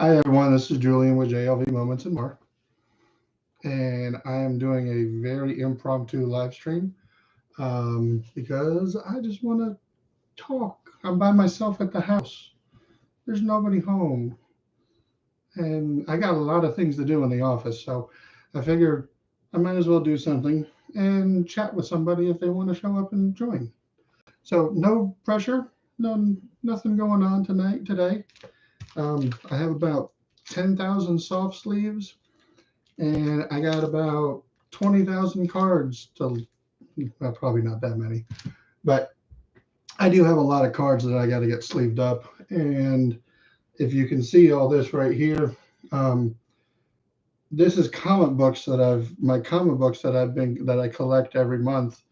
Hi everyone, this is Julian with JLV Moments and More, and I am doing a very impromptu live stream because I just want to talk. I'm by myself at the house. There's nobody home, and I got a lot of things to do in the office, so I figured I might as well do something and chat with somebody if they want to show up and join. So no pressure, nothing going on today. I have about 10,000 soft sleeves and I got about 20,000 cards to, well, probably not that many, but I do have a lot of cards that I got to get sleeved up. And if you can see all this right here, um, this is my comic books that I collect every month.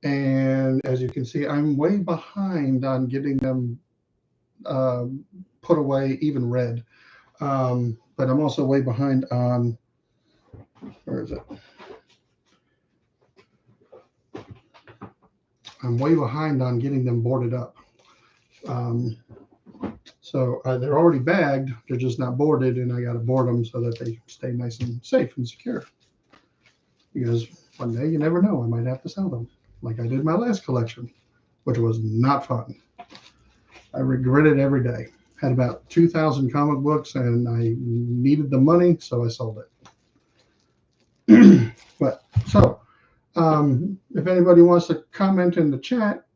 And as you can see, I'm way behind on getting them um, put away, even read. But I'm also way behind on, where is it? I'm way behind on getting them boarded up. Um, they're already bagged, they're just not boarded, and I got to board them so that they stay nice and safe and secure. Because one day you never know, I might have to sell them, like I did my last collection, which was not fun. I regret it every day. Had about 2,000 comic books, and I needed the money, so I sold it. But so, if anybody wants to comment in the chat,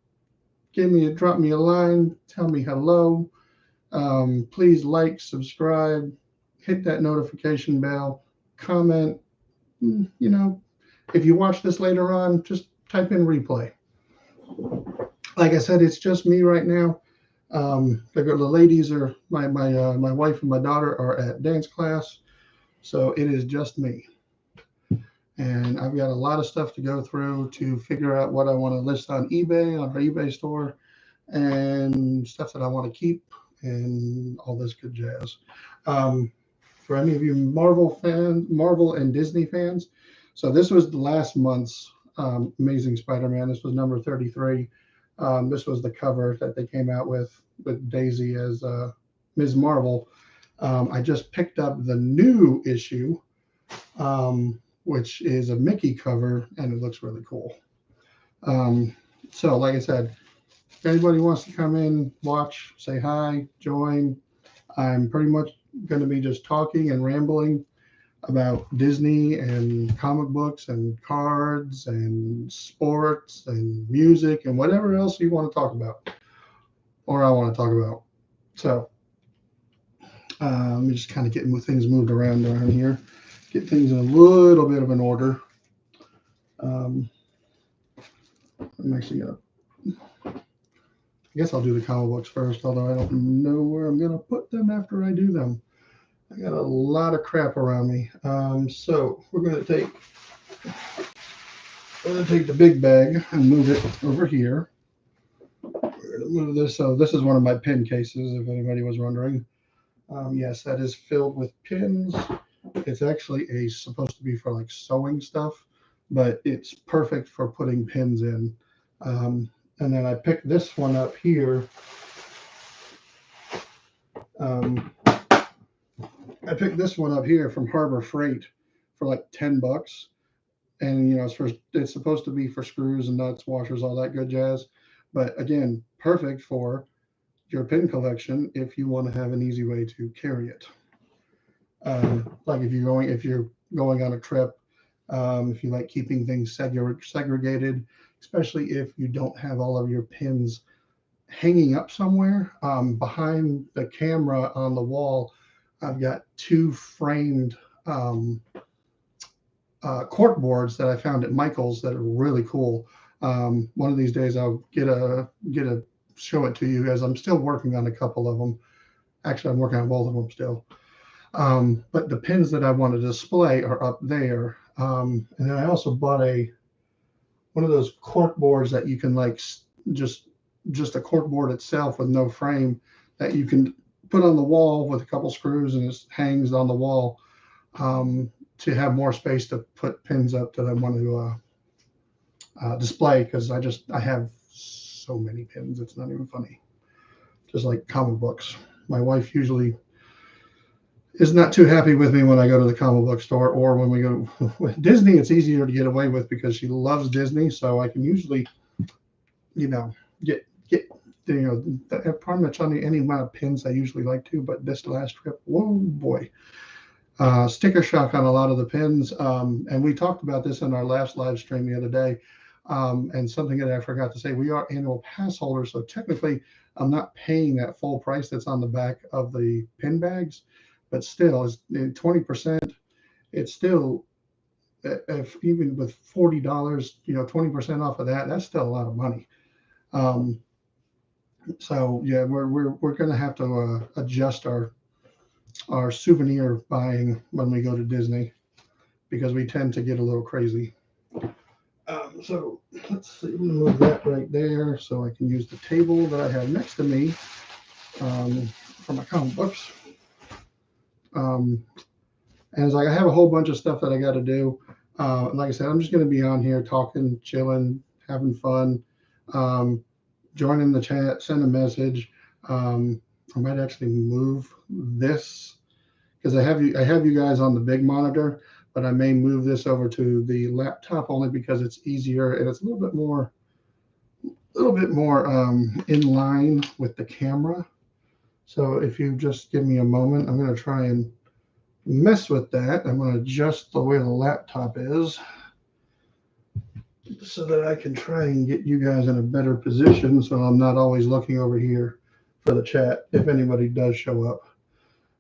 drop me a line, tell me hello. Please like, subscribe, hit that notification bell, comment. You know, if you watch this later on, just type in replay. Like I said, it's just me right now. The ladies are my wife and my daughter are at dance class, so it is just me. And I've got a lot of stuff to go through to figure out what I want to list on eBay, on our eBay store, and stuff that I want to keep, and all this good jazz. Um, for any of you Marvel and Disney fans, so this was the last month's Amazing Spider-Man. This was number 33. This was the cover that they came out with Daisy as Ms. Marvel. I just picked up the new issue, which is a Mickey cover, and it looks really cool. So, like I said, if anybody wants to come in, watch, say hi, join, I'm pretty much going to be just talking and rambling about Disney and comic books and cards and sports and music and whatever else you want to talk about or I want to talk about. So let me just kind of get things moved around here, get things in a little bit of an order. I'm actually going to, I guess I'll do the comic books first, although I don't know where I'm going to put them after I do them. I got a lot of crap around me. So we're going to take the big bag and move it over here. We're going to move this. So this is one of my pin cases, if anybody was wondering. Yes, that is filled with pins. It's actually supposed to be for like sewing stuff, but it's perfect for putting pins in. And then I picked this one up here. I picked this one up here from Harbor Freight for like $10, and you know it's supposed to be for screws and nuts, washers, all that good jazz. But again, perfect for your pin collection if you want to have an easy way to carry it. Like if you're going on a trip, if you like keeping things segregated, especially if you don't have all of your pins hanging up somewhere. Behind the camera on the wall, I've got two framed cork boards that I found at Michael's that are really cool. One of these days I'll get a show it to you guys. I'm still working on a couple of them. Actually, I'm working on both of them still. But the pins that I want to display are up there. And then I also bought one of those cork boards that you can like just a cork board itself with no frame that you can put on the wall with a couple screws, and it hangs on the wall to have more space to put pins up that I want to display, because I have so many pins, it's not even funny. Just like comic books. My wife usually is not too happy with me when I go to the comic book store or when we go with Disney. It's easier to get away with because she loves Disney, so I can usually, you know, get pretty much on any amount of pins I usually like to. But this last trip, whoa boy, sticker shock on a lot of the pins. And we talked about this in our last live stream the other day. And something that I forgot to say, we are annual pass holders, so technically I'm not paying that full price that's on the back of the pin bags, but still, it's 20%. It's still, if even with $40, 20% off of that, that's still a lot of money. Um, so yeah, we're going to have to adjust our souvenir buying when we go to Disney because we tend to get a little crazy. So let's see, I'm gonna move that right there so I can use the table that I have next to me for my comic books. And it's like I have a whole bunch of stuff that I got to do. Like I said, I'm just going to be on here talking, chilling, having fun, joining the chat, send a message. I might actually move this because I have you guys on the big monitor, but I may move this over to the laptop only because it's easier and it's a little bit more in line with the camera. So if you just give me a moment, I'm going to try and mess with that. I'm going to adjust the way the laptop is so that I can try and get you guys in a better position so I'm not always looking over here for the chat if anybody does show up.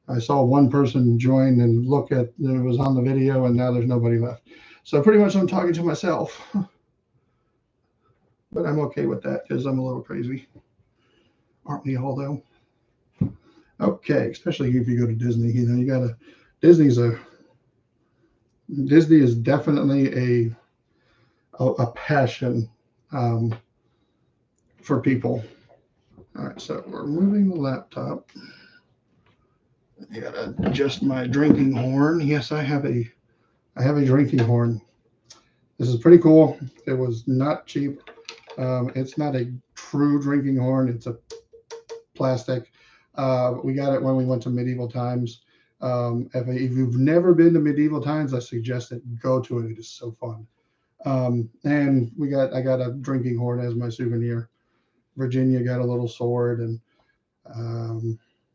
I saw one person join and look at it was on the video and now there's nobody left. So pretty much I'm talking to myself. But I'm okay with that because I'm a little crazy. Aren't we all though? Okay, especially if you go to Disney, you gotta Disney is definitely a passion for people. All right, so we're moving the laptop. I gotta adjust my drinking horn. Yes, I have a drinking horn. This is pretty cool. It was not cheap. It's not a true drinking horn. It's a plastic. We got it when we went to Medieval Times. If you've never been to Medieval Times, I suggest it. Go to it. It is so fun. And I got a drinking horn as my souvenir. Virginia got a little sword, and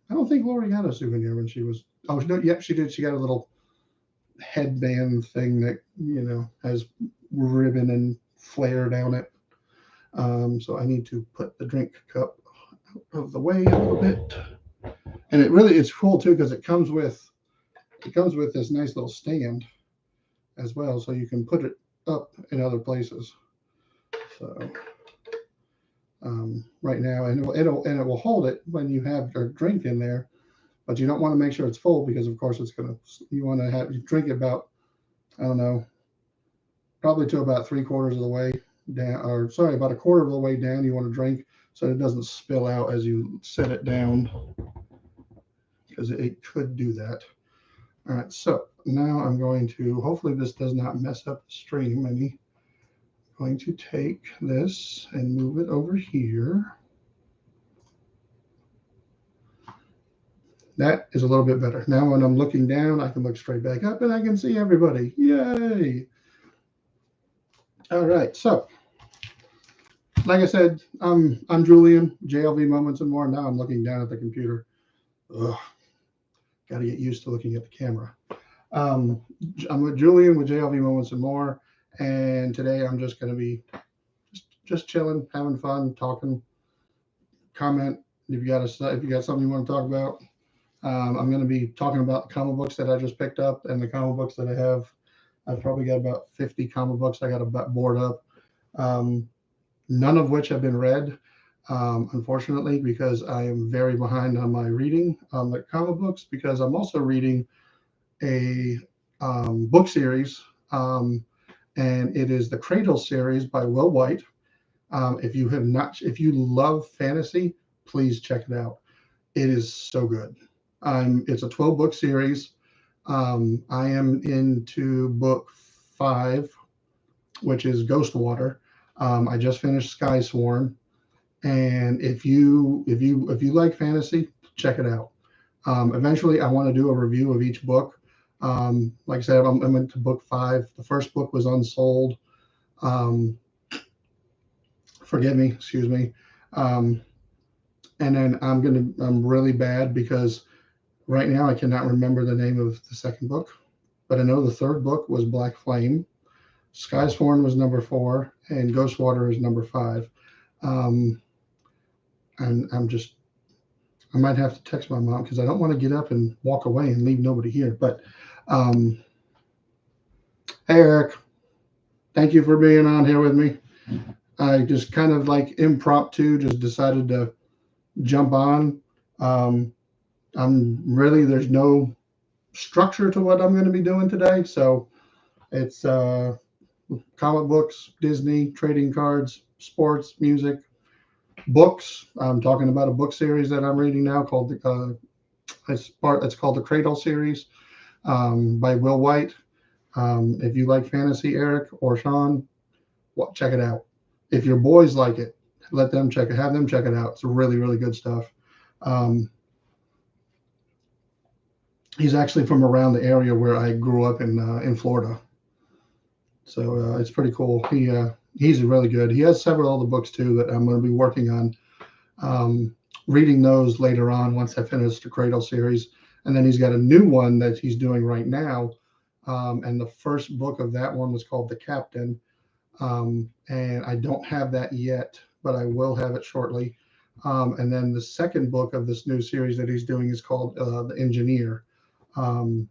I don't think Lori got a souvenir when she was. Oh no, yeah, she did. She got a little headband thing that has ribbon and flare down it. So I need to put the drink cup out of the way a little bit. And it's cool too because it comes with this nice little stand as well, so you can put it up in other places. So right now, and it will hold it when you have your drink in there, but you don't want to make sure it's full because of course you want to drink it about, I don't know, probably to about 3/4 of the way down, or sorry, about 1/4 of the way down. You want to drink so it doesn't spill out as you set it down because it could do that. All right, so now I'm going to, hopefully this does not mess up the stream any. I'm going to take this and move it over here. That is a little bit better. Now when I'm looking down, I can look straight back up and I can see everybody. Yay! All right, so like I said, I'm Julian, JLV Moments and More. Now I'm looking down at the computer. Ugh, got to get used to looking at the camera. I'm with Julian with JLV Moments and More, and today I'm just going to be just chilling, having fun, talking. Comment if you got something you want to talk about. I'm going to be talking about the comic books that I just picked up and the comic books that I have. I've probably got about 50 comic books I got to board up. None of which have been read, unfortunately, because I am very behind on my reading on the comic books, because I'm also reading a book series, and it is the Cradle series by Will White. If you love fantasy, please check it out. It is so good. It's a 12-book series. I am into book 5, which is Ghostwater. I just finished Sky Sworn, and if you like fantasy, check it out. Eventually, I want to do a review of each book. Like I said, I'm into book 5. The first book was Unsold. Um, Forgive me, excuse me. Um, and then I'm really bad because right now I cannot remember the name of the second book, but I know the third book was Black Flame. Sky's Horn was number 4, and Ghostwater is number 5. Um, and I might have to text my mom because I don't want to get up and walk away and leave nobody here. But um, hey, Eric, thank you for being on here with me. I just kind of like impromptu just decided to jump on. Um, there's no structure to what I'm going to be doing today. So it's comic books, Disney, trading cards, sports, music, books. I'm talking about a book series that I'm reading now called it's called the Cradle series by Will White. If you like fantasy, Eric or Sean, well, check it out. If your boys like it, have them check it out. It's really, really good stuff. Um, he's actually from around the area where I grew up in Florida, so it's pretty cool. He's really good. He has several other books too that I'm going to be working on. Reading those later on once I finish the Cradle series, and then he's got a new one that he's doing right now. And the first book of that one was called The Captain. And I don't have that yet, but I will have it shortly. And then the second book of this new series that he's doing is called The Engineer. Um,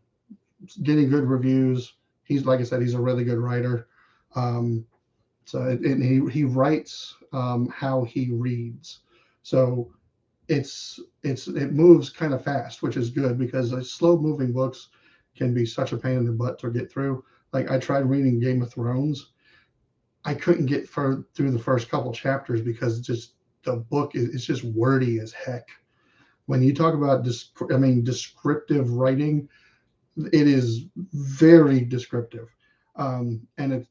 Getting good reviews. He's, like I said, he's a really good writer. He writes how he reads. So it moves kind of fast, which is good because slow moving books can be such a pain in the butt to get through. Like I tried reading Game of Thrones. I couldn't get through the first couple chapters because the book is just wordy as heck. When you talk about descriptive writing, it is very descriptive. And it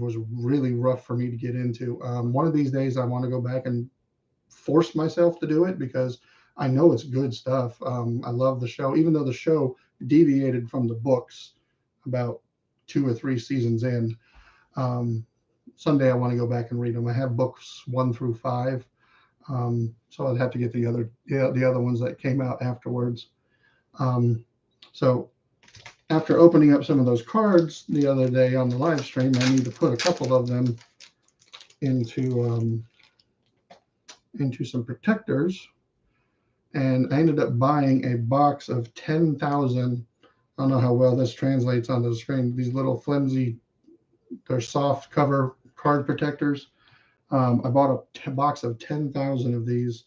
was really rough for me to get into. One of these days, I want to go back and force myself to do it because I know it's good stuff. I love the show, even though the show deviated from the books about 2 or 3 seasons in. Someday I want to go back and read them. I have books 1 through 5, so I'd have to get the other ones that came out afterwards. So after opening up some of those cards the other day on the live stream, I need to put a couple of them into some protectors, and I ended up buying a box of 10,000. I don't know how well this translates onto the screen. These little flimsy, they're soft cover card protectors. I bought a box of 10,000 of these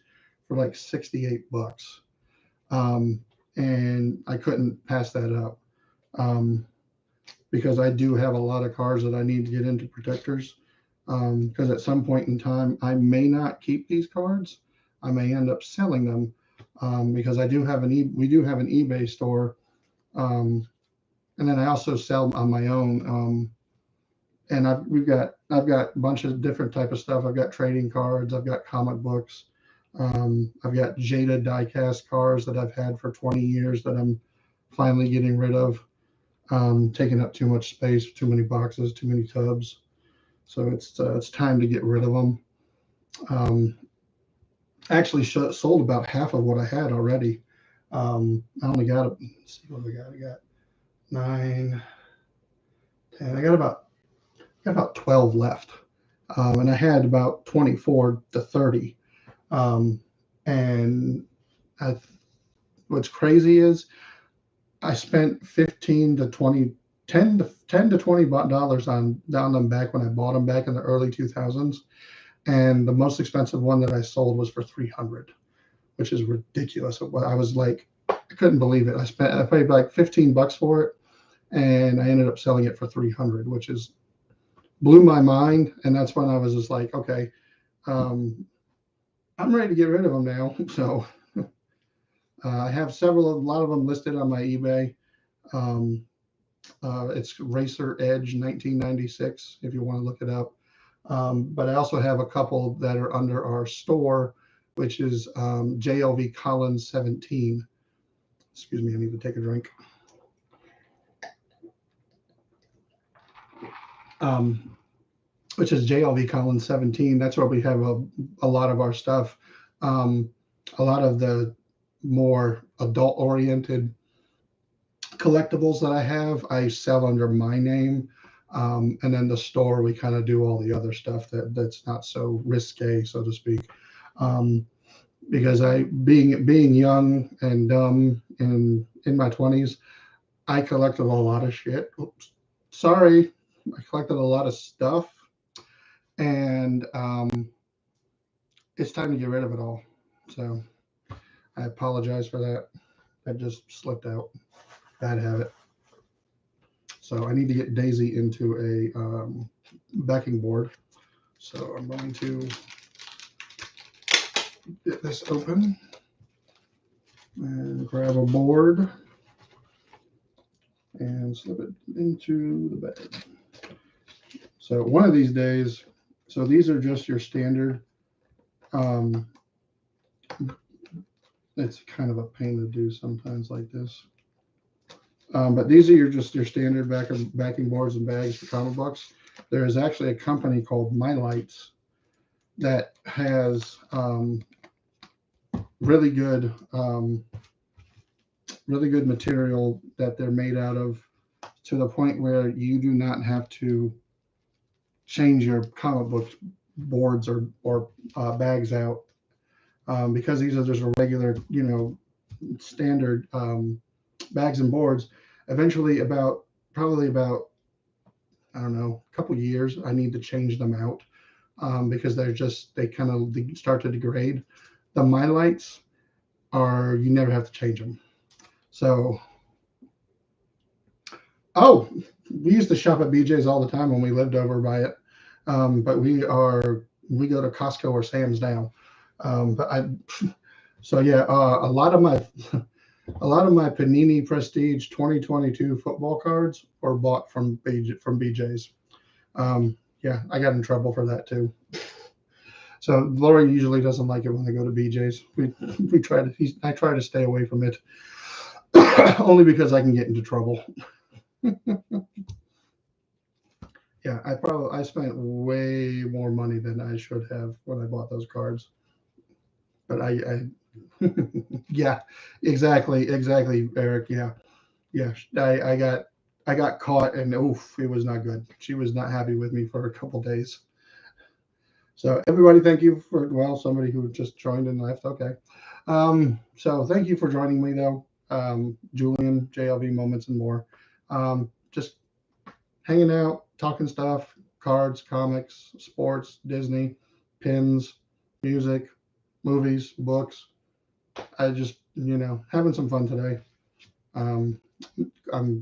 for like $68, and I couldn't pass that up because I do have a lot of cards that I need to get into protectors. Because at some point in time, I may not keep these cards. I may end up selling them because we do have an eBay store, and then I also sell on my own. And I've got a bunch of different type of stuff. I've got trading cards. I've got comic books. I've got Jada diecast cards that I've had for 20 years that I'm finally getting rid of. Taking up too much space, too many boxes, too many tubs. So it's time to get rid of them. Actually sold about half of what I had already. I only got, let's see what we got. I got 9, 10. I got about 12 left. And I had about 24 to 30. And what's crazy is I spent 15 to 20, 10 to $20 on them back when I bought them back in the early 2000s. And the most expensive one that I sold was for 300, which is ridiculous. I was like, I couldn't believe it. I paid like $15 for it, and I ended up selling it for 300, which blew my mind. And that's when I was just like, okay, I'm ready to get rid of them now. So I have a lot of them listed on my eBay. It's Racer Edge 1996 if you want to look it up. But I also have a couple that are under our store, which is JLV Collins 17. Excuse me, I need to take a drink. Which is JLV Collins 17. That's where we have a lot of our stuff. A lot of the more adult-oriented collectibles that I have, I sell under my name. And then the store, we kind of do all the other stuff that's not so risque, so to speak. Because being young and dumb and in my 20s, I collected a lot of shit. Oops. Sorry. I collected a lot of stuff. And it's time to get rid of it all. So I apologize for that. That just slipped out. Bad habit. So I need to get Daisy into a backing board. So I'm going to get this open and grab a board and slip it into the bag. So one of these days, so these are just your standard. It's kind of a pain to do sometimes like this. But these are just your standard backing boards and bags for comic books. There is actually a company called My Lights that has really good material that they're made out of, to the point where you do not have to change your comic book boards or bags out, because these are just a regular, standard bags and boards. Eventually, probably about I don't know, a couple years, I need to change them out, because they kind of start to degrade. The My Lights you never have to change them. So, we used to shop at BJ's all the time when we lived over by it. But we go to Costco or Sam's now. So yeah, a lot of my Panini Prestige 2022 football cards were bought from BJ's. Yeah, I got in trouble for that too. So Lori usually doesn't like it when I go to BJ's. I try to stay away from it, only because I can get into trouble. Yeah, I spent way more money than I should have when I bought those cards. But yeah, exactly, Eric. Yeah. I got caught, and oof, it was not good. She was not happy with me for a couple days. So everybody, thank you somebody who just joined and left. Okay. So thank you for joining me though. Julian, JLV Moments and More. Just hanging out, talking stuff, cards, comics, sports, Disney, pins, music, movies, books. I just, having some fun today. I'm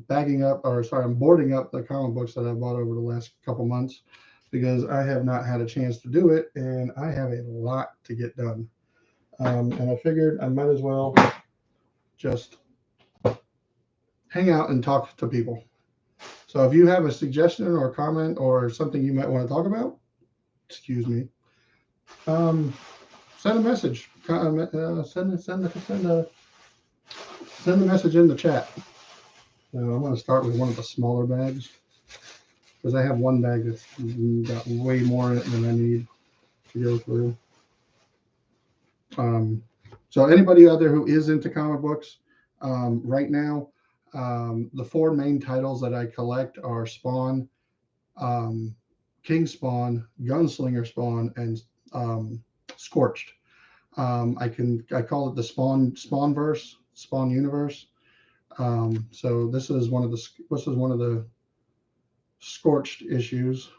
boarding up the comic books that I bought over the last couple months, because I have not had a chance to do it, and I have a lot to get done. And I figured I might as well just hang out and talk to people. So if you have a suggestion or a comment or something you might want to talk about, excuse me, send a message. Send a message in the chat. So I'm going to start with one of the smaller bags, because I have one bag that's got way more in it than I need to go through. So anybody out there who is into comic books, right now, the four main titles that I collect are Spawn, King Spawn, Gunslinger Spawn, and Scorched. I call it the Spawn verse, Spawn universe. So this is one of the Scorched issues,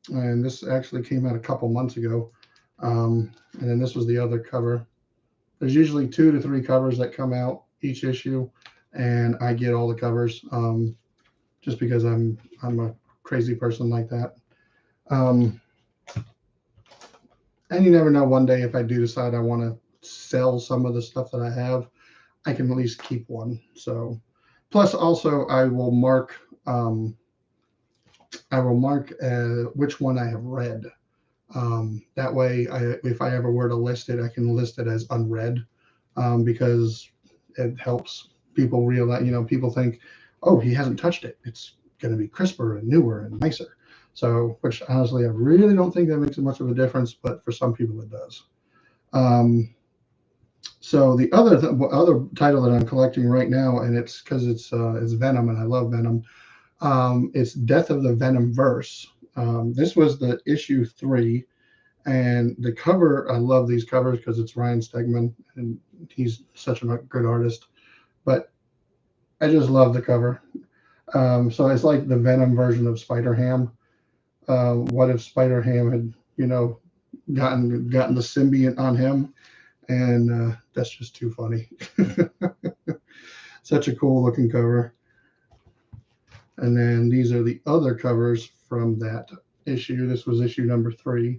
and this actually came out a couple months ago. And then this was the other cover. There's usually 2 to 3 covers that come out each issue, and I get all the covers, just because I'm a crazy person like that. And you never know, one day if I do decide I want to sell some of the stuff that I have, I can at least keep one. So, plus also I will mark which one I have read. That way, if I ever were to list it, I can list it as unread, because it helps people realize, people think, oh, he hasn't touched it. It's going to be crisper and newer and nicer. So, which honestly, I really don't think that makes much of a difference, but for some people it does. So the other title that I'm collecting right now, and it's because it's Venom, and I love Venom. It's Death of the Venom Verse. This was the issue 3, and the cover. I love these covers because it's Ryan Stegman, and he's such a good artist. But I just love the cover. So it's like the Venom version of Spider-Ham. What if Spider-Ham had, gotten the symbiote on him? And that's just too funny. Such a cool looking cover. And then these are the other covers from that issue. This was issue number 3.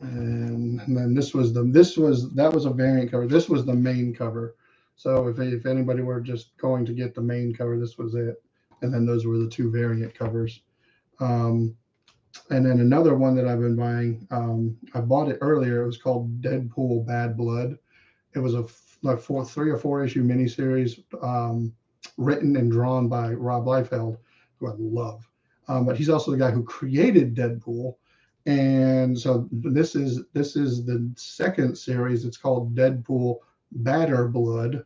And then that was a variant cover. This was the main cover. So if anybody were just going to get the main cover, this was it. And then those were the 2 variant covers. And then another one that I've been buying, I bought it earlier. It was called Deadpool Bad Blood. It was a 3 or 4 issue miniseries, written and drawn by Rob Liefeld, who I love. But he's also the guy who created Deadpool. And so this is the second series. It's called Deadpool Badder Blood.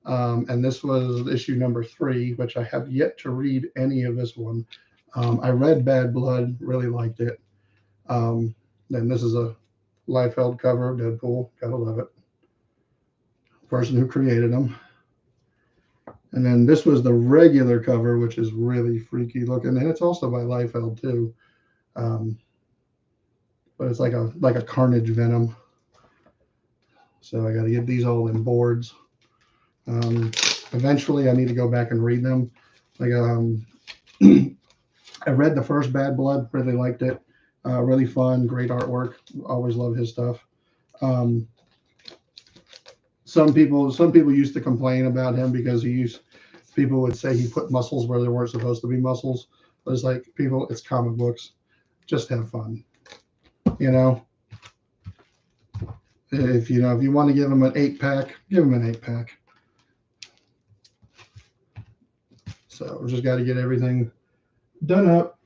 And this was issue number 3, which I have yet to read any of this one. I read Bad Blood, really liked it. Then this is a Liefeld cover of Deadpool. Gotta love it. Person who created him. And then this was the regular cover, which is really freaky looking, and it's also by Liefeld too. But it's like a Carnage Venom. So I got to get these all in boards. Eventually, I need to go back and read them. I read the first Bad Blood, really liked it. Really fun, great artwork. Always love his stuff. Some people used to complain about him because people would say he put muscles where there weren't supposed to be muscles. But it's like, people, it's comic books. Just have fun. If you want to give him an 8-pack, give him an 8-pack. So we just got to get everything done up,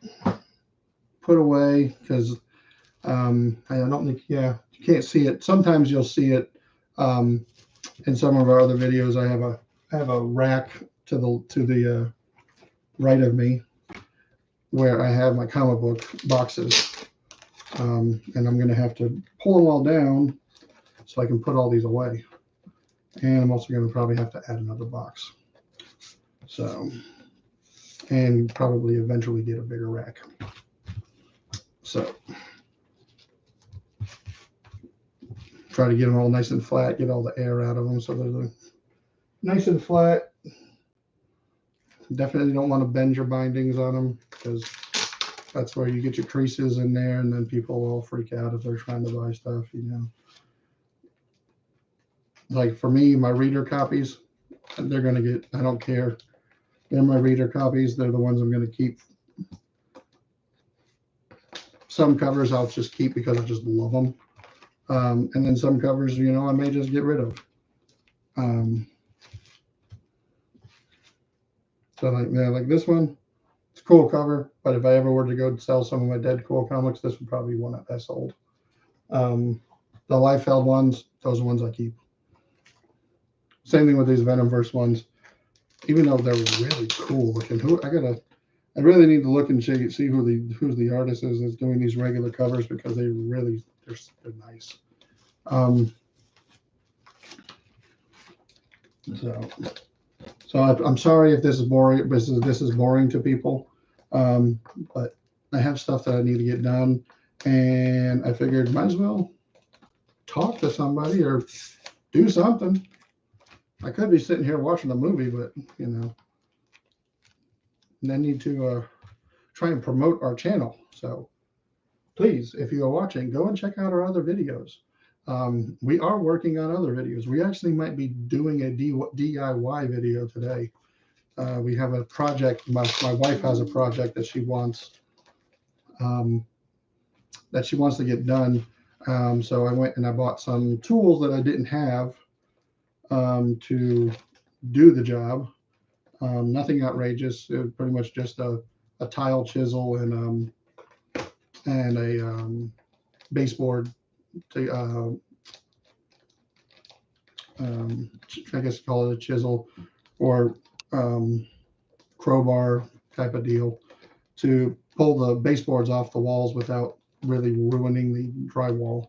put away, because I don't think, you can't see it. Sometimes you'll see it in some of our other videos. I have a rack to the right of me where I have my comic book boxes, and I'm going to have to pull them all down so I can put all these away. And I'm also going to probably have to add another box. So, and probably eventually get a bigger rack. So, try to get them all nice and flat, get all the air out of them so they're nice and flat. Definitely don't want to bend your bindings on them, because that's where you get your creases in there, and then people will freak out if they're trying to buy stuff, Like for me, my reader copies, they're going to get, I don't care. They're my reader copies. They're the ones I'm going to keep. Some covers I'll just keep because I just love them. And then some covers, I may just get rid of. So like this one, it's a cool cover. But if I ever were to go sell some of my Deadpool comics, this would probably be one I sold. The Liefeld ones, those are ones I keep. Same thing with these Venomverse ones. Even though they're really cool looking, I really need to look and see who the artist is that's doing these regular covers, because they're nice. So I'm sorry if this is boring. This is boring to people, but I have stuff that I need to get done, and I figured might as well talk to somebody or do something. I could be sitting here watching a movie, but and I need to try and promote our channel. So please, if you are watching, go and check out our other videos. We are working on other videos. We actually might be doing a DIY video today. We have a project. My wife has a project that she wants to get done. So I went and I bought some tools that I didn't have. to do the job. Nothing outrageous. It was pretty much just a tile chisel and a baseboard to I guess call it a chisel or crowbar type of deal to pull the baseboards off the walls without really ruining the drywall.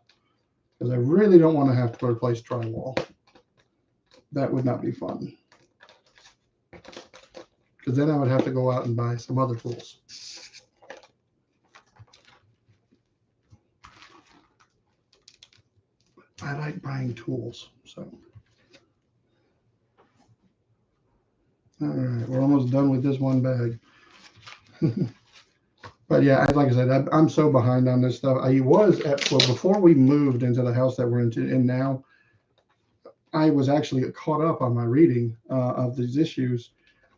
Because I really don't want to have to replace drywall. That would not be fun. Because then I would have to go out and buy some other tools. I like buying tools, so. All right, we're almost done with this one bag. But yeah, like I said, I'm so behind on this stuff. I was before we moved into the house that we're in now, I was actually caught up on my reading of these issues.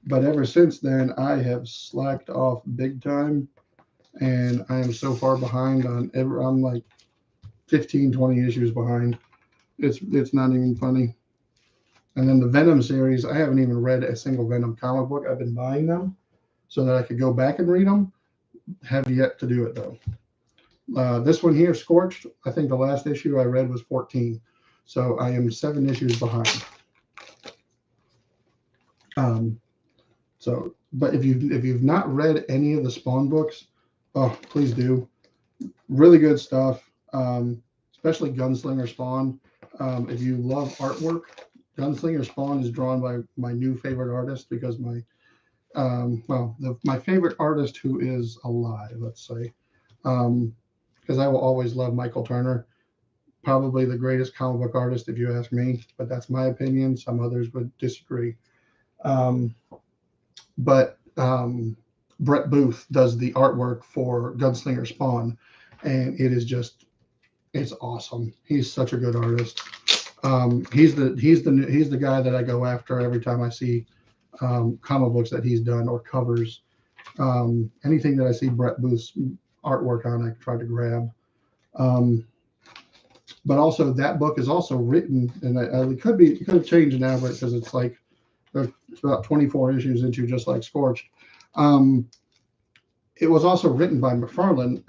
But ever since then, I have slacked off big time. And I am so far behind on I'm like 15, 20 issues behind. It's not even funny. And then the Venom series, I haven't even read a single Venom comic book. I've been buying them so that I could go back and read them. Have yet to do it though. This one here, Scorched, I think the last issue I read was 14. So I am 7 issues behind. But if you've not read any of the Spawn books, oh, please do. Really good stuff, especially Gunslinger Spawn. If you love artwork, Gunslinger Spawn is drawn by my new favorite artist because my favorite artist who is alive, let's say, because I will always love Michael Turner, probably the greatest comic book artist if you ask me, but that's my opinion. Some others would disagree. But Brett Booth does the artwork for Gunslinger Spawn, and it's awesome. He's such a good artist. He's the guy that I go after every time I see comic books that he's done or covers. Anything that I see Brett Booth's artwork on, I try to grab. But also that book is also written, and it could have changed now, but because it's like it's about 24 issues into just like Scorched. It was also written by McFarlane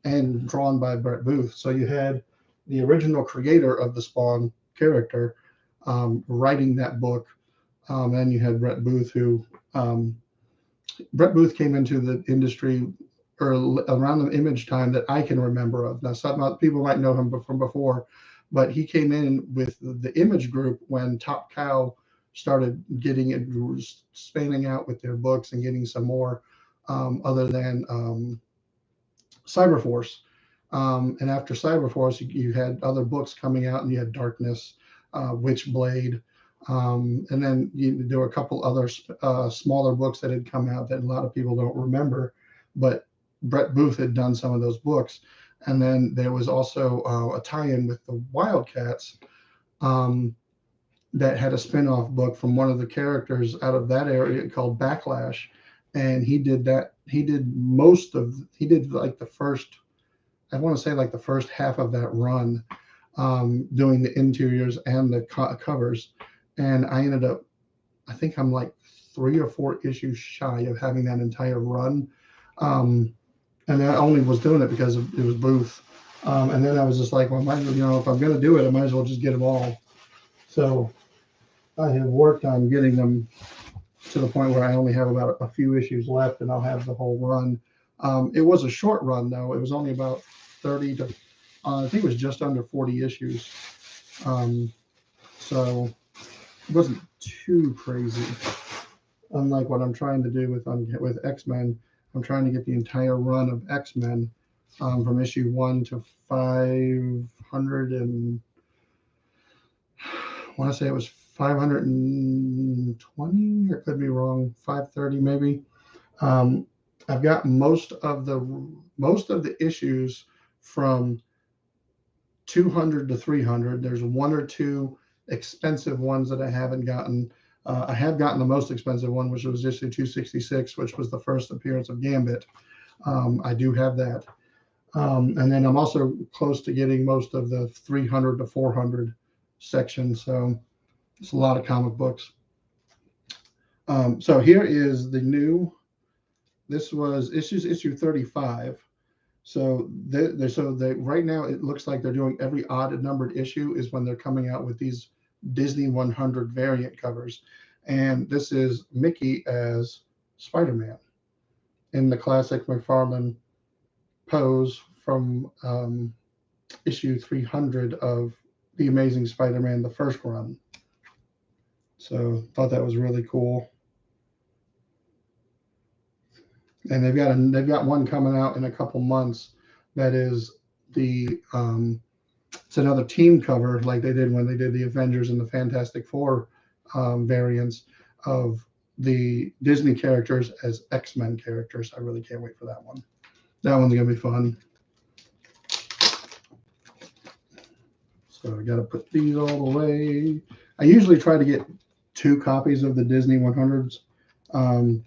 and drawn by Brett Booth. So you had the original creator of the Spawn character writing that book. And you had Brett Booth, who Brett Booth came into the industry around the Image time that I can remember of. Now, some people might know him from before, but he came in with the Image group when Top Cow started getting it spanning out with their books and getting some more other than Cyberforce. And after Cyberforce, you had other books coming out, and you had Darkness, Witchblade, and then there were a couple other smaller books that had come out that a lot of people don't remember, but Brett Booth had done some of those books. And then there was also a tie-in with the Wildcats that had a spin-off book from one of the characters out of that area called Backlash. And he did that. He did like the first, I want to say like the first half of that run, doing the interiors and the covers. And I ended up, I think I'm like 3 or 4 issues shy of having that entire run. And I only was doing it because it was Booth. And then I was just like, well, if I'm going to do it, I might as well just get them all. So I have worked on getting them to the point where I only have about a few issues left, and I'll have the whole run. It was a short run, though. It was only about 30 to, I think it was just under 40 issues. So it wasn't too crazy. Unlike what I'm trying to do with X-Men, I'm trying to get the entire run of X-Men from issue 1 to 500 and I want to say it was 520, or could be wrong, 530 maybe. I've got most of the issues from 200 to 300. There's 1 or 2 expensive ones that I haven't gotten. I have gotten the most expensive one, which was issue 266, which was the first appearance of Gambit. I do have that. And then I'm also close to getting most of the 300 to 400 section. So It's a lot of comic books. So here is the new. This was issue 35. So right now it looks like they're doing every odd numbered issue is when they're coming out with these Disney 100 variant covers, and this is Mickey as Spider-Man in the classic McFarlane pose from issue 300 of The Amazing Spider-Man, the first run. So thought that was really cool. And they've got one coming out in a couple months that is it's another team cover like they did when they did the Avengers and the Fantastic Four variants of the Disney characters as X-Men characters. I really can't wait for that one. That one's gonna be fun. So I gotta put these all away. I usually try to get 2 copies of the Disney 100s,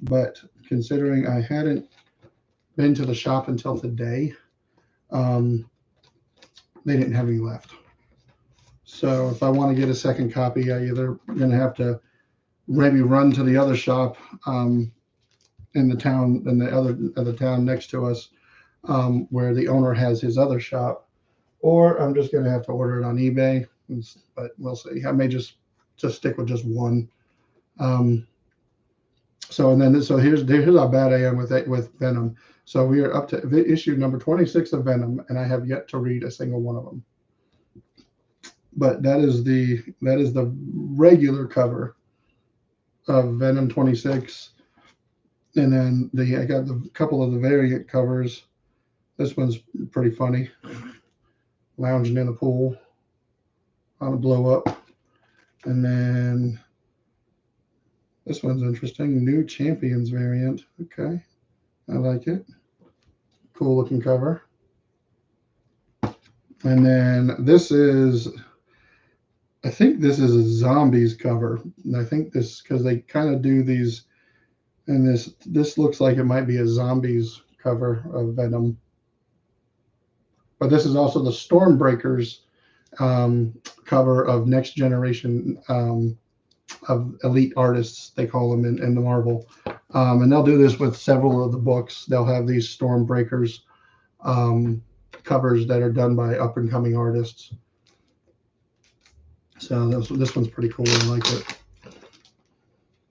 but considering I hadn't been to the shop until today, they didn't have any left. So if I want to get a second copy, I either going to have to maybe run to the other shop in the town, in the other town next to us, where the owner has his other shop, or I'm just going to have to order it on eBay. But we'll see. I may just stick with just one. So here's how bad I am with Venom. So we are up to issue number 26 of Venom, and I have yet to read a single one of them. But that is the regular cover of Venom 26, and then I got a couple of the variant covers. This one's pretty funny, lounging in a pool on a blow up, and then this one's interesting, new Champions variant. Okay, I like it. Cool looking cover. And then I think this is a zombies cover. And I think this, because they kind of do these, and this looks like it might be a zombies cover of Venom. But this is also the Stormbreakers cover of Next Generation of elite artists, they call them in the Marvel. And they'll do this with several of the books. They'll have these Stormbreakers covers that are done by up and coming artists. So this one's pretty cool. I like it.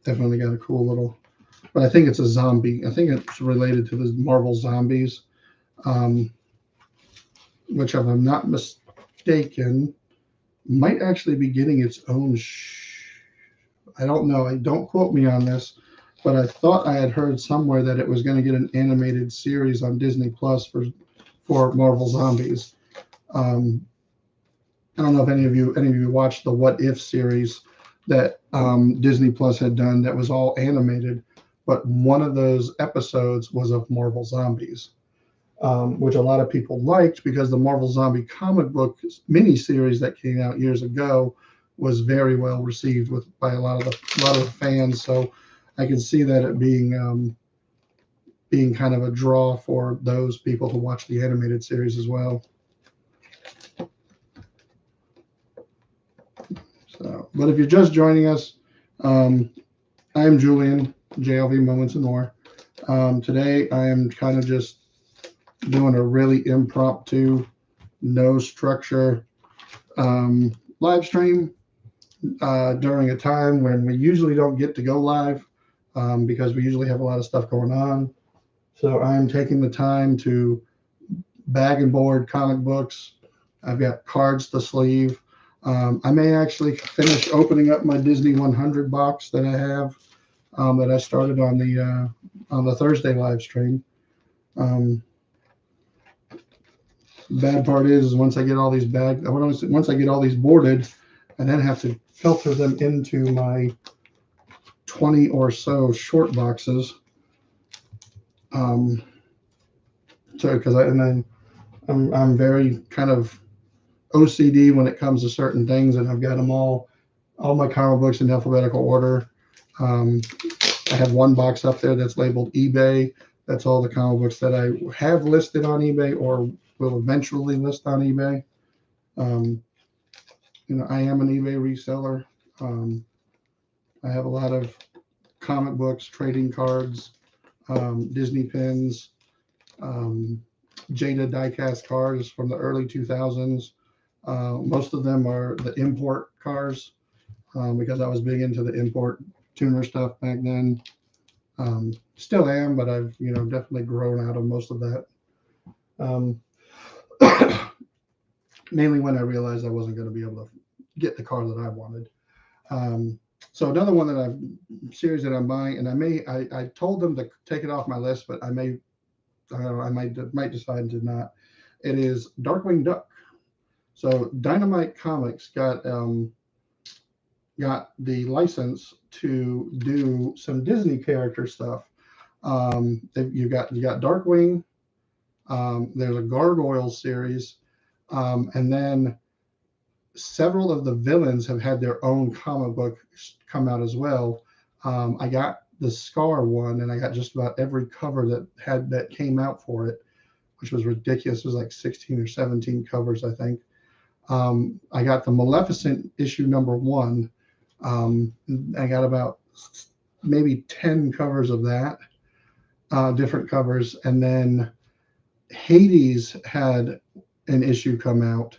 Definitely got a cool little, but I think it's a zombie. I think it's related to the Marvel Zombies, which, if I'm not mistaken, might actually be getting its own. I don't know. Don't quote me on this, but I thought I had heard somewhere that it was going to get an animated series on Disney Plus for Marvel Zombies. I don't know if any of you watched the What If series that Disney Plus had done that was all animated, but one of those episodes was of Marvel Zombies, which a lot of people liked because the Marvel Zombie comic book miniseries that came out years ago was very well received by a lot of the fans. So I can see that it being kind of a draw for those people to watch the animated series as well. So, but if you're just joining us, I am Julian, JLV Moments and More. Today I am kind of just doing a really impromptu, no structure live stream during a time when we usually don't get to go live because we usually have a lot of stuff going on. So I'm taking the time to bag and board comic books. I've got cards to sleeve. I may actually finish opening up my Disney 100 box that I have that I started on the Thursday live stream. Bad part is once I get all these once I get all these boarded, I then have to filter them into my 20 or so short boxes. So because I'm very kind of OCD when it comes to certain things, and I've got them all my comic books in alphabetical order. I have one box up there that's labeled eBay. That's all the comic books that I have listed on eBay or will eventually list on eBay. I am an eBay reseller. I have a lot of comic books, trading cards, Disney pins, Jada diecast cars from the early 2000s. Most of them are the import cars because I was big into the import tuner stuff back then. Still am, but I've definitely grown out of most of that. Um, mainly when I realized I wasn't going to be able to get the car that I wanted. Um, so another one that I've series that I'm buying, and I told them to take it off my list, but I don't know, I might decide to not. It is Darkwing Duck. So Dynamite Comics got the license to do some Disney character stuff. You got Darkwing. There's a Gargoyles series, and then several of the villains have had their own comic book come out as well. I got the Scar one, and I got just about every cover that came out for it, which was ridiculous. It was like 16 or 17 covers, I think. I got the Maleficent issue #1. I got about maybe 10 covers of that, different covers, and then Hades had an issue come out.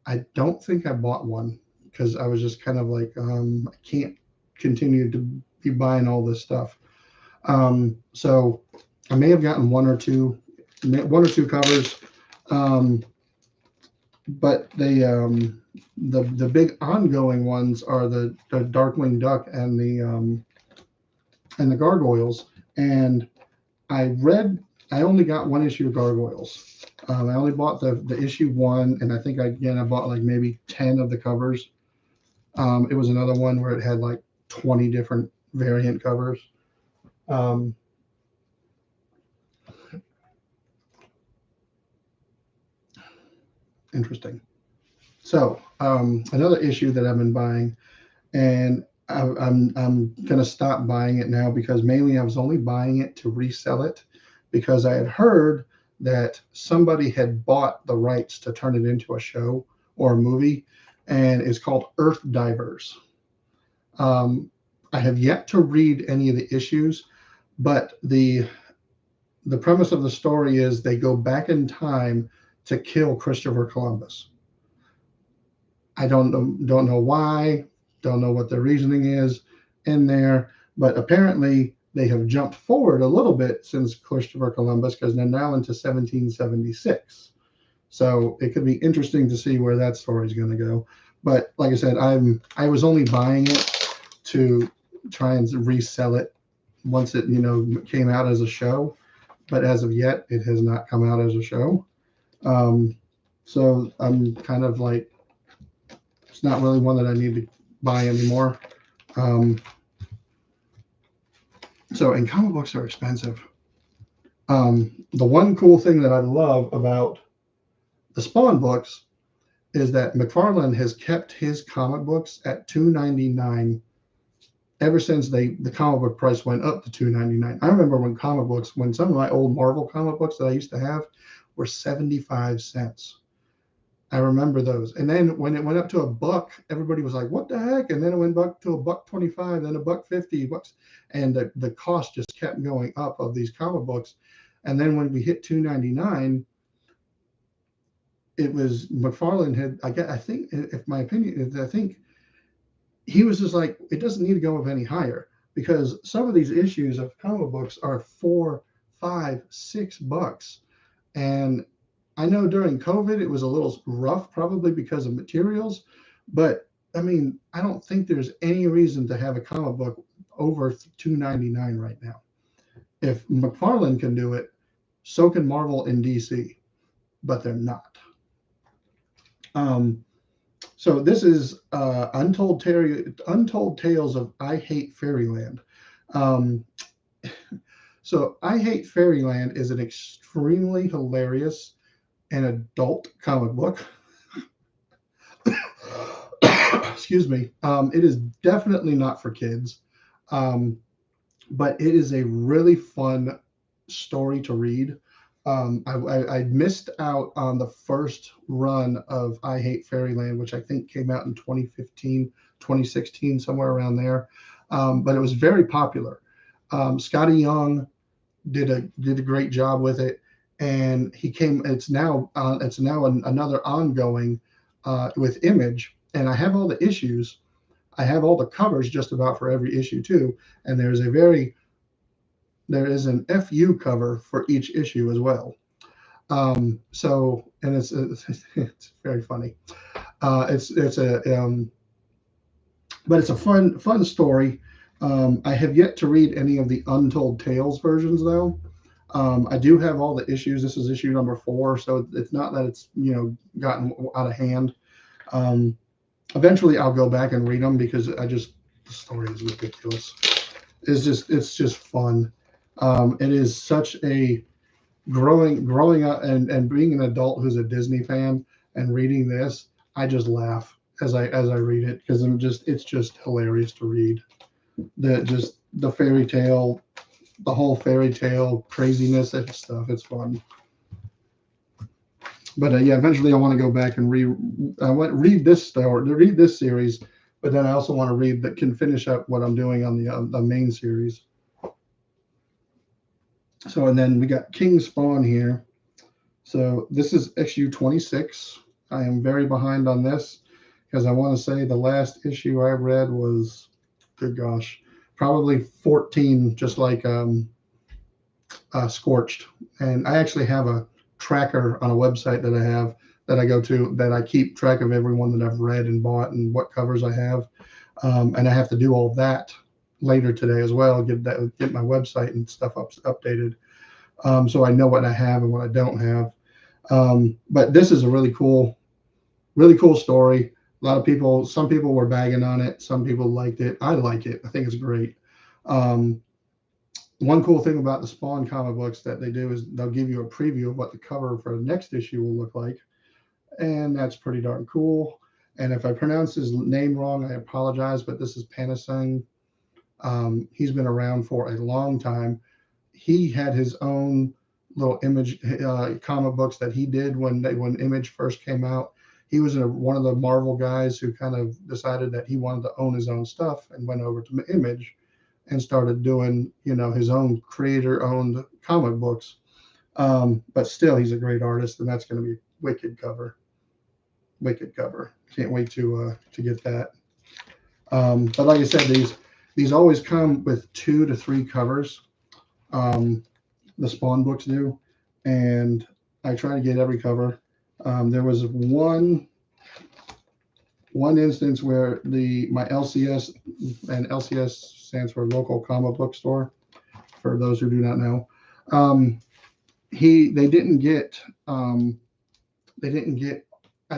I don't think I bought one because I was just kind of like, I can't continue to be buying all this stuff. So I may have gotten one or two covers, but the big ongoing ones are the Darkwing Duck and the Gargoyles. And I only got one issue of Gargoyles. I only bought the issue 1, and I think I bought like maybe 10 of the covers. It was another one where it had like 20 different variant covers. Interesting. So another issue that I've been buying, and I'm gonna stop buying it now because mainly I was only buying it to resell it because I had heard that somebody had bought the rights to turn it into a show or a movie, and it's called Earth Divers. I have yet to read any of the issues, but the premise of the story is they go back in time to kill Christopher Columbus. I don't know why, don't know what the reasoning is in there, but apparently they have jumped forward a little bit since Christopher Columbus because they're now into 1776. So it could be interesting to see where that story is going to go. But like I said, I was only buying it to try and resell it once it came out as a show, but as of yet it has not come out as a show. So I'm kind of like, it's not really one that I need to buy anymore. And comic books are expensive. The one cool thing that I love about the Spawn books is that McFarlane has kept his comic books at $2.99 ever since the comic book price went up to $2.99. I remember when some of my old Marvel comic books that I used to have were 75 cents. I remember those. And then when it went up to $1, everybody was like, what the heck? And then it went back to $1.25, then $1.50, and the cost just kept going up of these comic books. And then when we hit $2.99, it was McFarlane had, I think, if my opinion is, I think he was just like, it doesn't need to go up any higher because some of these issues of comic books are $4, $5, $6. And I know during COVID, it was a little rough, probably because of materials, but I mean, I don't think there's any reason to have a comic book over $2.99 right now. If McFarlane can do it, so can Marvel and DC, but they're not. So this is Untold Tales of I Hate Fairyland. So I Hate Fairyland is an extremely hilarious and adult comic book. Excuse me. It is definitely not for kids, but it is a really fun story to read. I missed out on the first run of I Hate Fairyland, which I think came out in 2015. 2016, somewhere around there. But it was very popular. Scotty Young did a great job with it, and he came. It's now another ongoing with Image, and I have all the issues. I have all the covers just about for every issue too, and there is an FU cover for each issue as well. So, and it's very funny. It's a but it's a fun story. I have yet to read any of the Untold Tales versions though. I do have all the issues. This is issue number 4, so it's not that it's gotten out of hand. Eventually, I'll go back and read them because the story is ridiculous. It's just fun. It is such a growing up and being an adult who's a Disney fan and reading this, I just laugh as I read it because it's just hilarious to read. The fairy tale, the whole fairy tale craziness and stuff. It's fun. But yeah, eventually I want to go back and read this story, read this series, but then I also want to can finish up what I'm doing on the main series. So, and then we got King Spawn here. So this is issue 26. I am very behind on this because I want to say the last issue I read was, good gosh, probably 14, just like Scorched. And I actually have a tracker on a website that I go to that I keep track of everyone that I've read and bought and what covers I have. And I have to do all that later today as well, get my website and stuff updated. So I know what I have and what I don't have. But this is a really cool story. A lot of people, some people were bagging on it. Some people liked it. I like it. I think it's great. One cool thing about the Spawn comic books that they do is they'll give you a preview of what the cover for the next issue will look like. And that's pretty darn cool. And if I pronounce his name wrong, I apologize, but this is Panasung. He's been around for a long time. He had his own little Image comic books that he did when Image first came out. He was one of the Marvel guys who kind of decided that he wanted to own his own stuff and went over to Image and started doing, his own creator-owned comic books. But still, he's a great artist, and that's going to be wicked cover. Wicked cover. Can't wait to get that. But like I said, these always come with 2 to 3 covers. The Spawn books do, and I try to get every cover. There was one instance where my LCS, and LCS stands for local comic book store, for those who do not know. They didn't get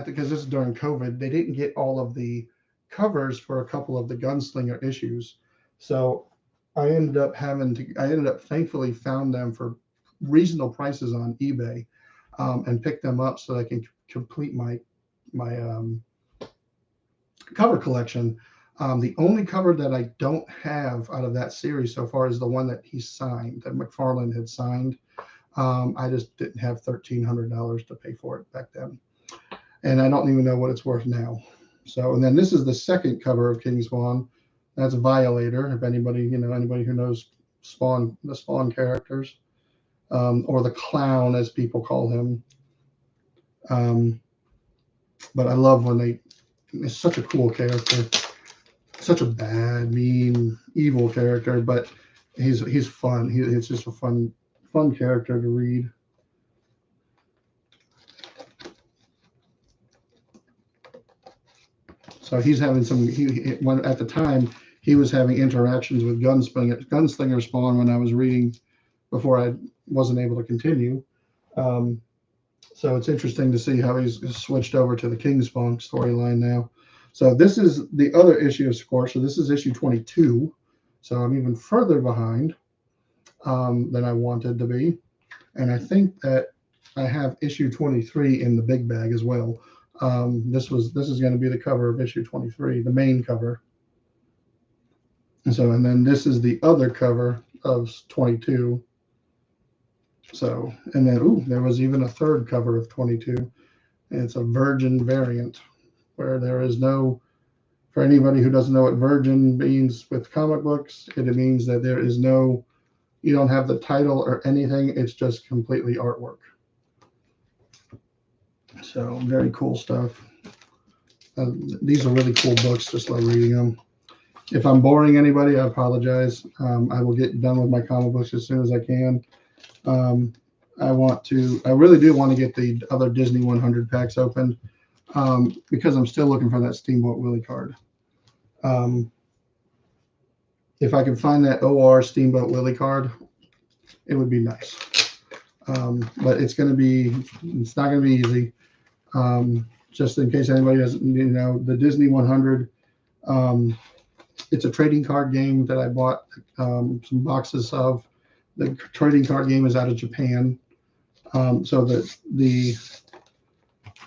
because this is during COVID, they didn't get all of the covers for a couple of the Gunslinger issues. So I ended up thankfully found them for reasonable prices on eBay, and picked them up so I can complete my cover collection. The only cover that I don't have out of that series so far is the one that he signed, that McFarlane had signed. I just didn't have $1,300 to pay for it back then, and I don't even know what it's worth now. So, and then this is the second cover of King Spawn. That's Violator. If anybody who knows Spawn, the Spawn characters, or the Clown as people call him. But I love it's such a cool character, such a bad, mean, evil character, but he's fun. It's just a fun character to read. So he's having at the time he was having interactions with Gunslinger Spawn when I was reading before I wasn't able to continue. So it's interesting to see how he's switched over to the King Spawn storyline now. So this is the other issue of Scorch. So this is issue 22. So I'm even further behind than I wanted to be. And I think that I have issue 23 in the big bag as well. This is going to be the cover of issue 23, the main cover. And then this is the other cover of 22. So, and then, there was even a third cover of 22. And it's a Virgin variant where there is no For anybody who doesn't know what virgin means with comic books, it means that there is no, you don't have the title or anything. It's just completely artwork. So very cool stuff. These are really cool books. Just love reading them. If I'm boring anybody, I apologize. I will get done with my comic books as soon as I can. I really do want to get the other Disney 100 packs opened because I'm still looking for that Steamboat Willie card. If I can find that OR Steamboat Willie card, it would be nice. But it's not going to be easy. Just in case anybody doesn't, the Disney 100, it's a trading card game that I bought some boxes of. The trading card game is out of Japan. So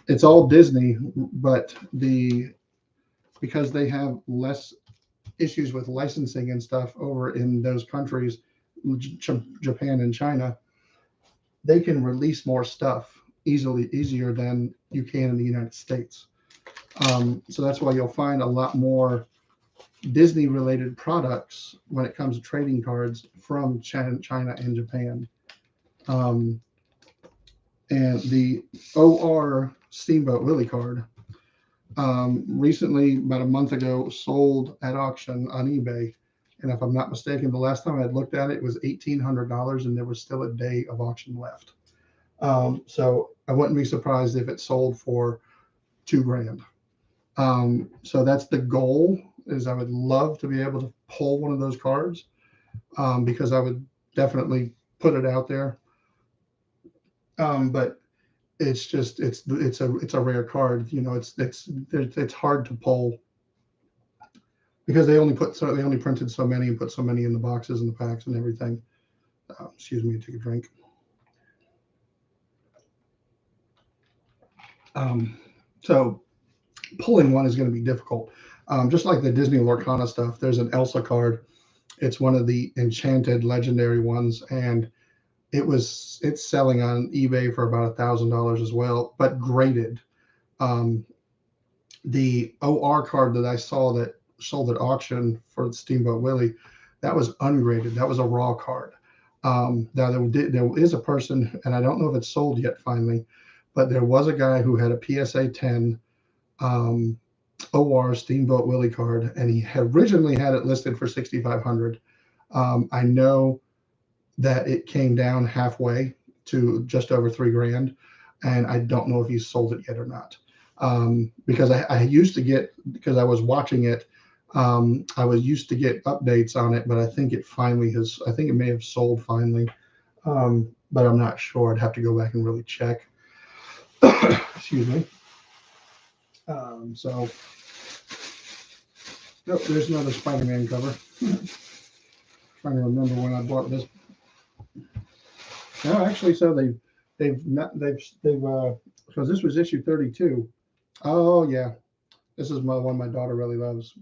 it's all Disney, but because they have less issues with licensing and stuff over in those countries, Japan and China, they can release more stuff easier than you can in the United States. So that's why you'll find a lot more Disney related products when it comes to trading cards from China and Japan. And the OR Steamboat Willie card recently, about a month ago, sold at auction on eBay. And if I'm not mistaken, the last time I looked at it, it was $1,800 and there was still a day of auction left. So I wouldn't be surprised if it sold for $2,000. So that's the goal, is I would love to be able to pull one of those cards because I would definitely put it out there. But it's just it's a rare card. It's hard to pull because they only printed so many and put so many in the boxes and the packs and everything. Excuse me, take a drink. So pulling one is going to be difficult. Just like the Disney Lorcana stuff, there's an Elsa card. It's one of the enchanted legendary ones, and it's selling on eBay for about $1,000 as well, but graded. The OR card that I saw that sold at auction for Steamboat Willie, that was ungraded. That was a raw card. Now there is a person, and I don't know if it's sold yet finally, but there was a guy who had a PSA 10 OR Steamboat Willie card, and he originally had it listed for $6,500. I know that it came down halfway to just over $3,000, and I don't know if he's sold it yet or not. Because I used to get, because I was watching it, I was used to get updates on it, but I think it may have sold finally, but I'm not sure. I'd have to go back and really check. Excuse me. So, nope, there's another Spider-Man cover. Trying to remember when I bought this. No, actually, so they've because this was issue 32. Oh yeah, this is one my daughter really loves.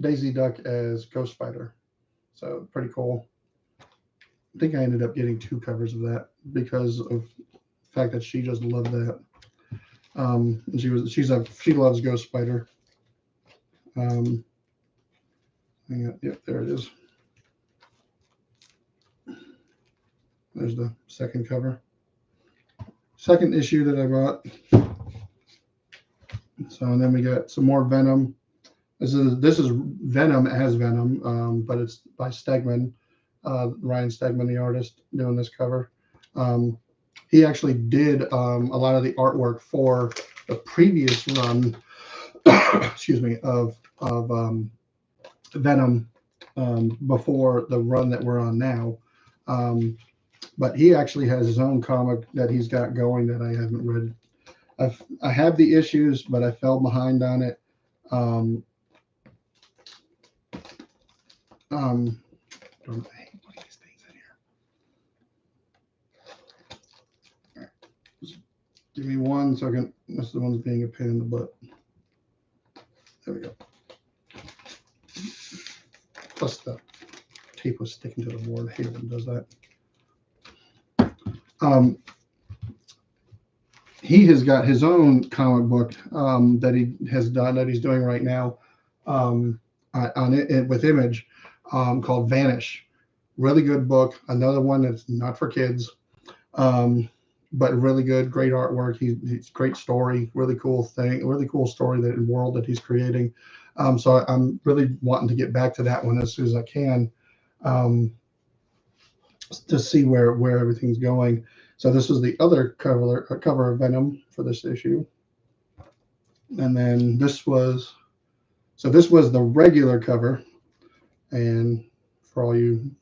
Daisy Duck as Ghost Spider, so pretty cool. I think I ended up getting 2 covers of that because of the fact that she just loved that. She loves Ghost Spider. Yep, there it is. There's the second cover. Second issue that I bought. So, and then we got some more Venom. This is Venom as Venom, but it's by Stegman, Ryan Stegman, the artist, doing this cover. He actually did a lot of the artwork for the previous run, excuse me, of Venom before the run that we're on now. But he actually has his own comic that he's got going that I haven't read. I have the issues, but I fell behind on it. I hate putting these things in here. All right. Just give me 1 second. This is the one's being a pain in the butt. There we go. Plus the tape was sticking to the board. I hate it when it does that. he has got his own comic book that he has done, that he's doing right now, on it with Image, called Vanish. Really good book. Another one that's not for kids, um, but really good, great artwork. He's great story, really cool thing, really cool story, that world that he's creating. So I'm really wanting to get back to that one as soon as I can, um, to see where everything's going. So this was the other cover of Venom for this issue, and then this was the regular cover. And for all you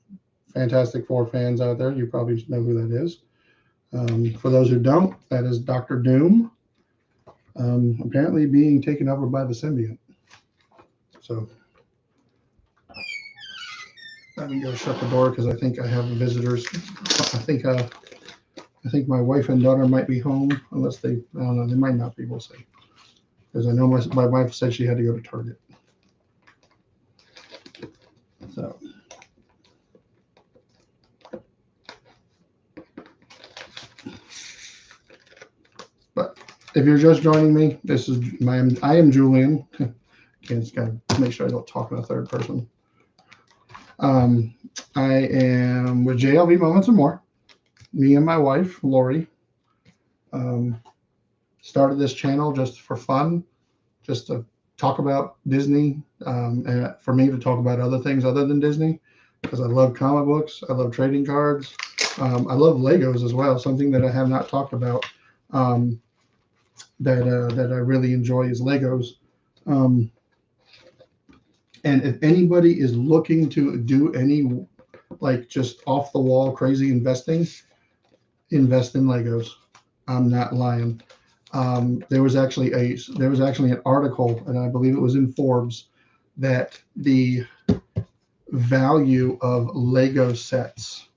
Fantastic Four fans out there, you probably know who that is. For those who don't, that is Doctor Doom, apparently being taken over by the symbiote. So let me go shut the door because I think I have visitors. I think my wife and daughter might be home, unless I don't know, they might not be. We'll see. Because I know my wife said she had to go to Target. So. But if you're just joining me, I am Julian. Again, just gotta make sure I don't talk in a third person. I am with JLV Moments and More. Me and my wife, Lori, started this channel just for fun, just to talk about Disney, and for me to talk about other things other than Disney, because I love comic books, I love trading cards, I love Legos as well. Something that I have not talked about, that I really enjoy is Legos. And if anybody is looking to do any like just off the wall crazy investing, invest in Legos. I'm not lying. There was actually an article, and I believe it was in Forbes, that the value of Lego sets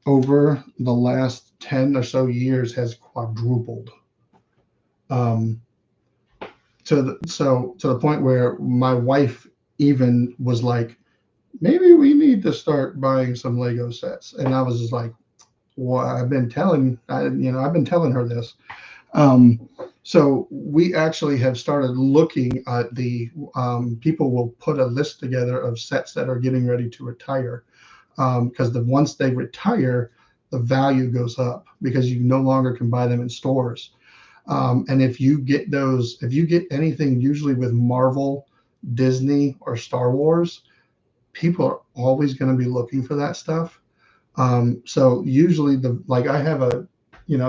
over the last 10 or so years has quadrupled. To the point where my wife even was like, maybe we need to start buying some Lego sets. And I was just like, well, I've been telling her this. So we actually have started looking at people will put a list together of sets that are getting ready to retire. Because once they retire, the value goes up because you no longer can buy them in stores. And if you get anything usually with Marvel, Disney, or Star Wars, people are always going to be looking for that stuff. So usually I have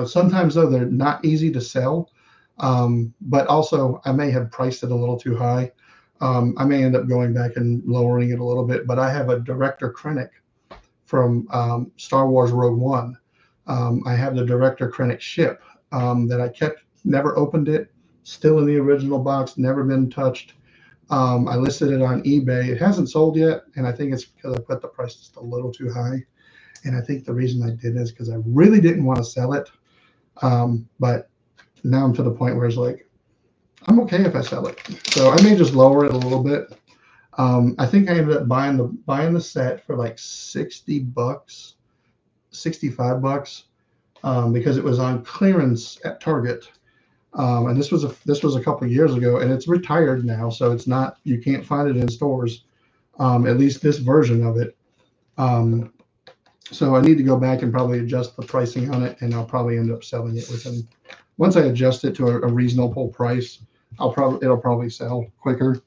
sometimes though they're not easy to sell, but also I may have priced it a little too high. I may end up going back and lowering it a little bit, but I have a Director Krennic from Star Wars Rogue One. I have the Director Krennic ship that I kept, never opened it, still in the original box, never been touched. I listed it on eBay. It hasn't sold yet, and I think it's because I put the price just a little too high. And I think the reason I did is because I really didn't want to sell it. But now I'm to the point where it's like, I'm okay if I sell it. So I may just lower it a little bit. I think I ended up buying the set for like $60, $65, because it was on clearance at Target. And this was a couple of years ago, and it's retired now, so it's not, you can't find it in stores, at least this version of it. So I need to go back and probably adjust the pricing on it, and I'll probably end up selling it once I adjust it to a reasonable price. It'll probably sell quicker.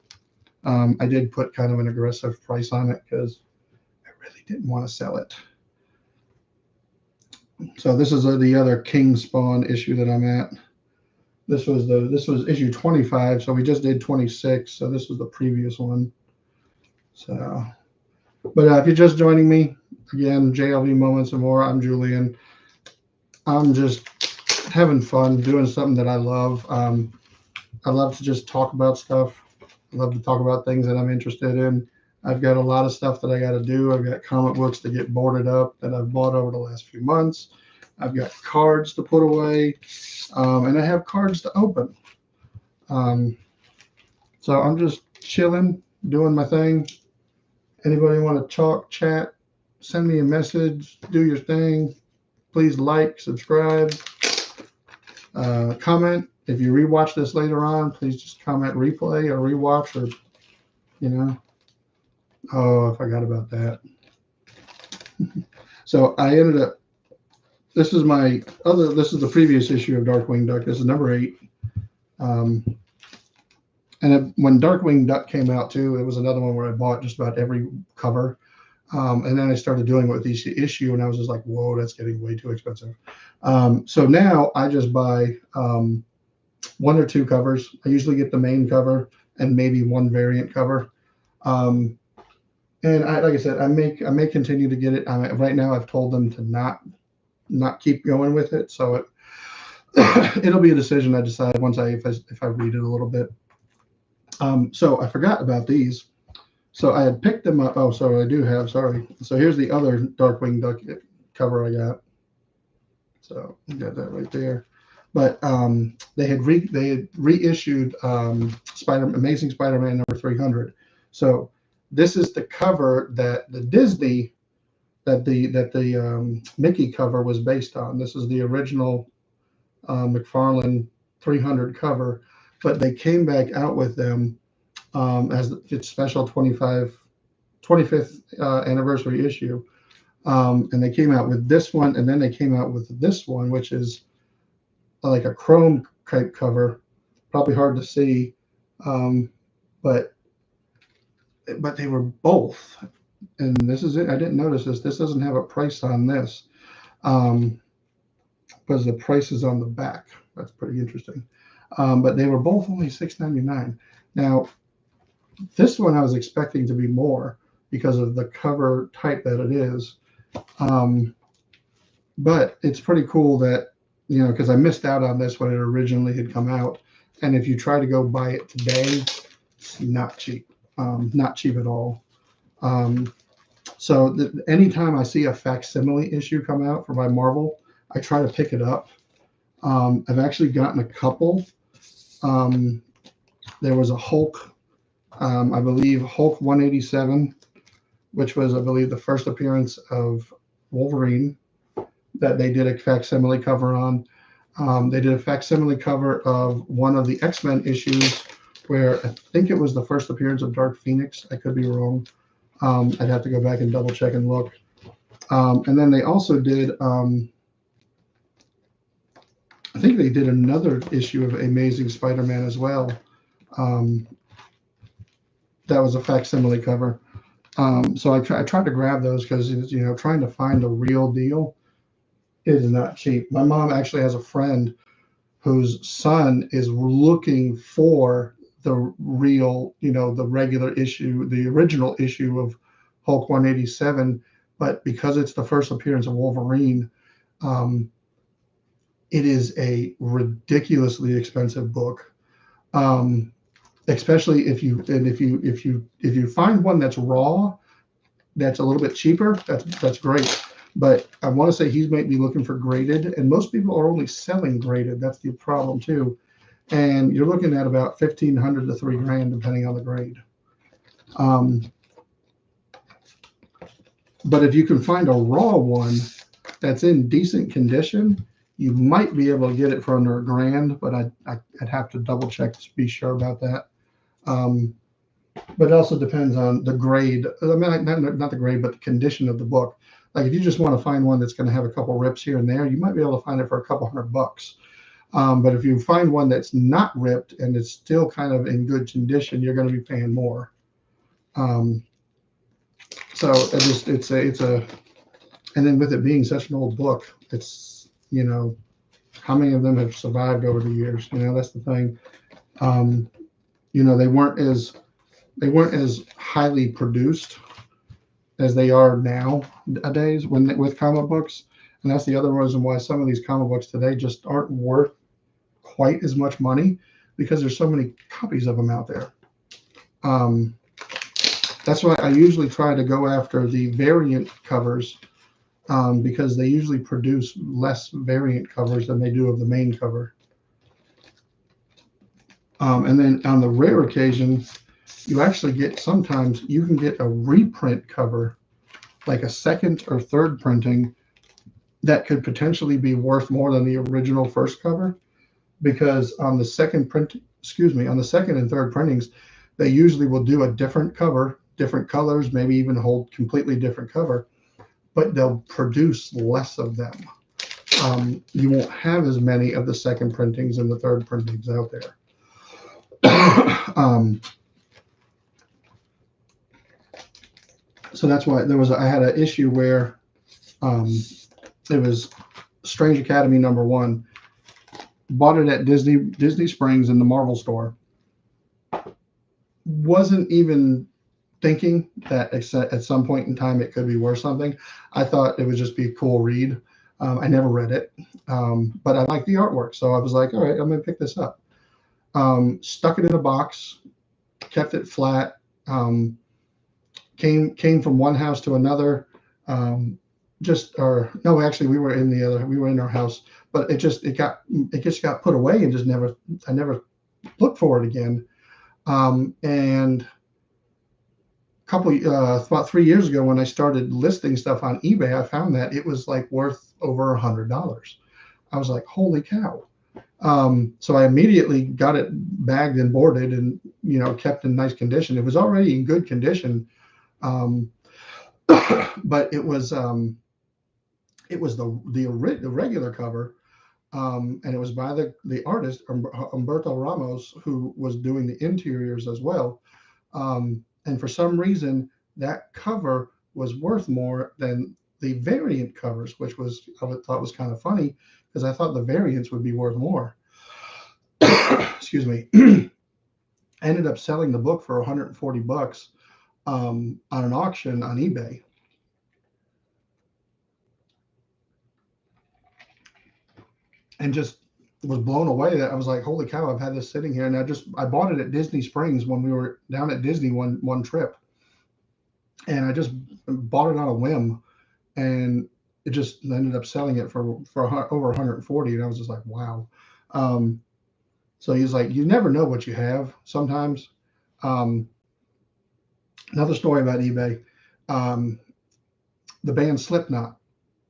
I did put kind of an aggressive price on it because I really didn't want to sell it. So this is the other King Spawn issue that I'm at. This was issue 25, so we just did 26. So this was the previous one. So, but if you're just joining me, again, JLV Moments and More, I'm Julian. I'm just having fun doing something that I love. I love to just talk about stuff. I love to talk about things that I'm interested in. I've got a lot of stuff that I got to do. I've got comic books to get boarded up that I've bought over the last few months. I've got cards to put away, and I have cards to open. So I'm just chilling, doing my thing. Anybody want to talk, chat, send me a message, do your thing. Please like, subscribe. Comment if you rewatch this later on. Please just comment replay or rewatch, or oh, I forgot about that. So I ended up. This is the previous issue of Darkwing Duck. This is number 8. When Darkwing Duck came out too, it was another one where I bought just about every cover. And then I started doing it with each issue, and I was just like, whoa, that's getting way too expensive. So now I just buy 1 or 2 covers. I usually get the main cover and maybe 1 variant cover. And like I said, I may continue to get it. Right now, I've told them to not keep going with it. So it'll be a decision I decide once if I read it a little bit. So I forgot about these. So I had picked them up. Oh, so I do have. Sorry. So here's the other Darkwing Duck cover I got. So you got that right there. But they had reissued Amazing Spider-Man number 300. So this is the cover that the Disney Mickey cover was based on. This is the original McFarlane 300 cover, but they came back out with them as its special 25th anniversary issue. And they came out with this one, and then they came out with this one, which is like a chrome type cover, probably hard to see, but they were both. And this is it. I didn't notice this. This doesn't have a price on this, because the price is on the back. That's pretty interesting. But they were both only $6.99. Now, this one I was expecting to be more because of the cover type that it is. But it's pretty cool that, because I missed out on this when it originally had come out. And if you try to go buy it today, it's not cheap. Not cheap at all. So anytime I see a facsimile issue come out by Marvel, I try to pick it up. I've actually gotten a couple. There was a Hulk, I believe Hulk 187, which was, I believe, the first appearance of Wolverine that they did a facsimile cover on. They did a facsimile cover of one of the X-Men issues where I think it was the first appearance of Dark Phoenix. I could be wrong. I'd have to go back and double check and look. And then they also did, I think they did another issue of Amazing Spider-Man as well. That was a facsimile cover. So I tried to grab those because, trying to find a real deal is not cheap. My mom actually has a friend whose son is looking for the real, the regular issue, the original issue of Hulk 187, but because it's the first appearance of Wolverine, it is a ridiculously expensive book. Especially if you find one that's raw, that's a little bit cheaper, that's great. But I want to say he's might be looking for graded, and most people are only selling graded. That's the problem too. And you're looking at about $1,500 to $3,000 depending on the grade. But if you can find a raw one that's in decent condition, you might be able to get it for under $1,000. But I'd have to double check to be sure about that. But it also depends on the grade. I mean, not the grade, but the condition of the book. Like if you just want to find one that's going to have a couple rips here and there, you might be able to find it for a couple $100. But if you find one that's not ripped and it's still kind of in good condition, you're going to be paying more. So it's a, and then with it being such an old book, it's, how many of them have survived over the years? That's the thing. They weren't as highly produced as they are nowadays with comic books. And that's the other reason why some of these comic books today just aren't worth quite as much money, because there's so many copies of them out there. That's why I usually try to go after the variant covers, because they usually produce less variant covers than they do of the main cover. And then on the rare occasion, sometimes you can get a reprint cover, like a second or third printing, that could potentially be worth more than the original first cover. because on the second print, on the second and third printings, they usually will do a different cover, different colors, maybe even hold completely different cover, but they'll produce less of them. You won't have as many of the second printings and the third printings out there. So that's why I had an issue where it was Strange Academy #1. Bought it at Disney Springs in the Marvel store. Wasn't even thinking that at some point in time it could be worth something. I thought it would just be a cool read. I never read it, but I like the artwork, so I was like, all right, I'm going to pick this up. Stuck it in a box, kept it flat. Came from one house to another. Actually, we were in our house, but it just got put away and I never looked for it again. And about 3 years ago, when I started listing stuff on eBay, I found that it was like worth over $100. I was like, holy cow. So I immediately got it bagged and boarded and, kept in nice condition. It was already in good condition. But it was the regular cover. And it was by the artist Humberto Ramos, who was doing the interiors as well. And for some reason, that cover was worth more than the variant covers, which I thought was kind of funny, because I thought the variants would be worth more. Excuse me. I ended up selling the book for $140 on an auction on eBay. And just was blown away that I was like, holy cow, I've had this sitting here. And I bought it at Disney Springs when we were down at Disney one trip. And I just bought it on a whim, and it just ended up selling it for over 140. And I was just like, wow. So he's like, you never know what you have sometimes. Another story about eBay. The band Slipknot.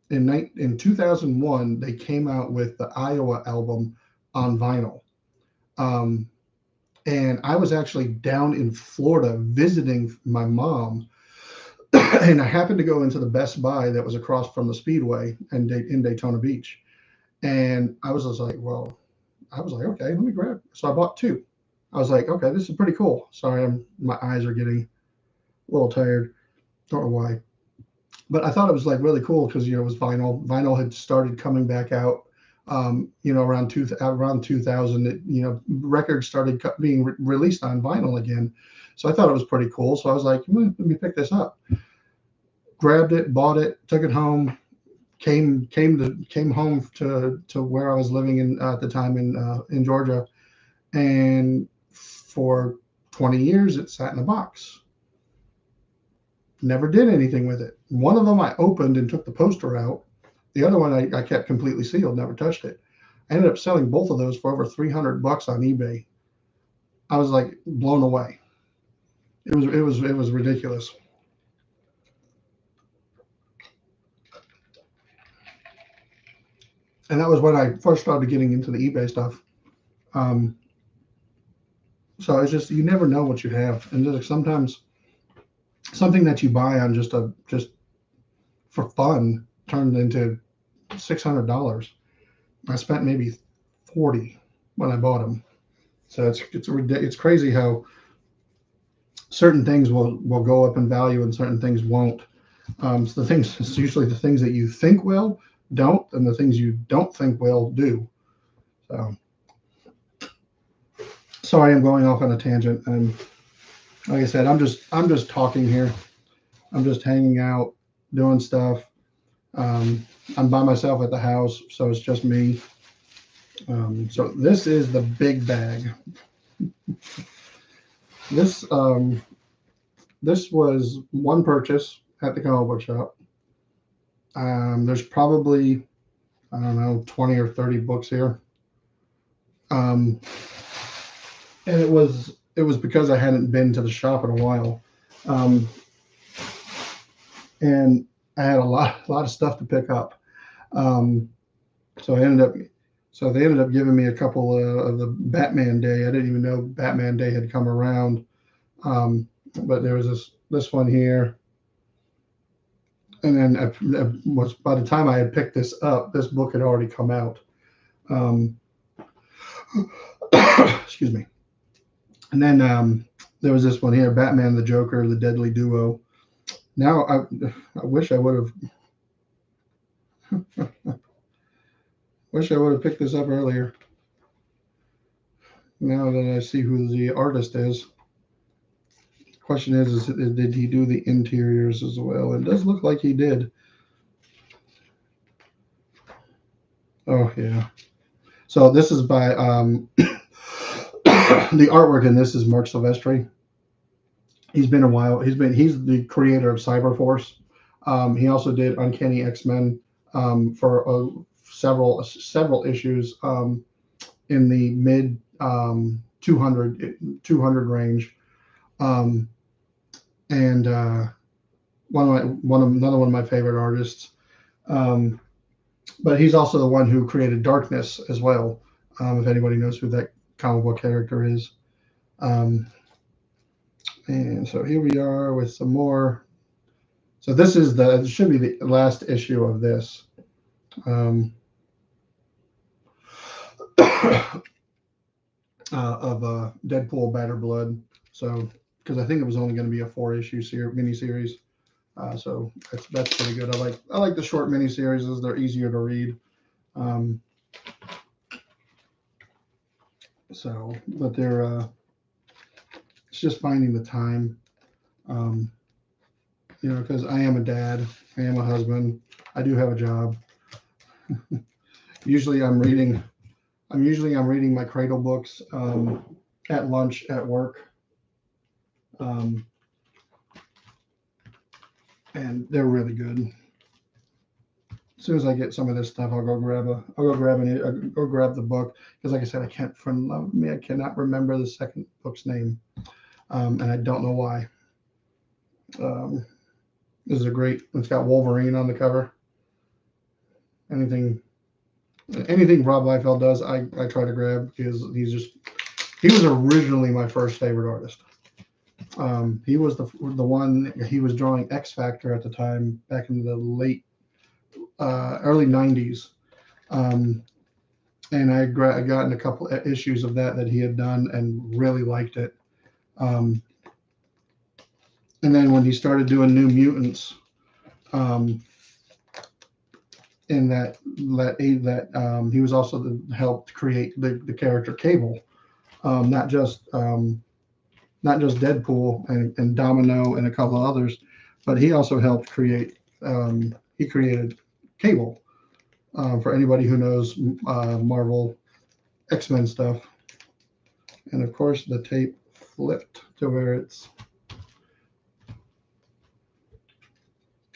In 2001, they came out with the Iowa album on vinyl. And I was actually down in Florida visiting my mom. And I happened to go into the Best Buy that was across from the Speedway in Daytona Beach. And I was just like, okay, let me grab it. So I bought 2. I was like, okay, this is pretty cool. Sorry, my eyes are getting a little tired. Don't know why. But I thought it was like really cool because, it was vinyl. Vinyl had started coming back out, around 2000. Records started being released on vinyl again. So I thought it was pretty cool. So I was like, let me pick this up. Grabbed it, bought it, took it home. Came home to where I was living at the time in Georgia, and for 20 years it sat in a box. Never did anything with it. One of them I opened and took the poster out. The other one I kept completely sealed, never touched it. I ended up selling both of those for over $300 on eBay. I was like blown away. It was ridiculous. And that was when I first started getting into the eBay stuff. So it's just, you never know what you have, and just sometimes something that you buy on just for fun turned into $600. I spent maybe $40 when I bought them. So it's crazy how certain things will go up in value and certain things won't. So it's usually the things that you think will don't, and the things you don't think will do. So I am going off on a tangent, and like I said, I'm just talking here. I'm just hanging out, doing stuff. I'm by myself at the house, so it's just me. So this is the big bag. This was one purchase at the comic book shop. There's probably, I don't know, 20 or 30 books here. And it was because I hadn't been to the shop in a while. And I had a lot of stuff to pick up. So I ended up So they ended up giving me a couple of the Batman Day. I didn't even know Batman Day had come around. But there was this one here. And then was by the time I had picked this up, this book had already come out. Excuse me. And then there was this one here, Batman the Joker, the Deadly Duo. Now I wish I would have picked this up earlier. Now that I see who the artist is. Question is did he do the interiors as well? It does look like he did. Oh yeah. So this is by the artwork in this is Mark Silvestri. He's been a while. He's the creator of Cyberforce. He also did Uncanny X-Men for several issues in the mid 200 range. And another one of my favorite artists. But he's also the one who created Darkness as well. If anybody knows who that comic book character is. And so here we are with some more. So this is it should be the last issue of this. Of Deadpool Batter Blood. So because I think it was only going to be a 4-issue miniseries. So that's pretty good. I like the short miniseries. They're easier to read. But they're it's just finding the time, because I am a dad, I am a husband, I do have a job. Usually I'm reading my Cradle books at lunch at work. And they're really good. As soon as I get some of this stuff, I'll go grab the book, because like I said, I cannot remember the second book's name, and I don't know why. This is it's got Wolverine on the cover. Anything Rob Liefeld does, I try to grab, because he was originally my first favorite artist. He was the one. He was drawing X Factor at the time, back in the early 90s, and I gotten a couple of issues of that he had done and really liked it. And then when he started doing New Mutants, in that he was also helped create the character Cable, not just Deadpool and Domino and a couple of others, but he also helped create. He created Cable. For anybody who knows Marvel X-Men stuff. And of course the tape flipped to where it's.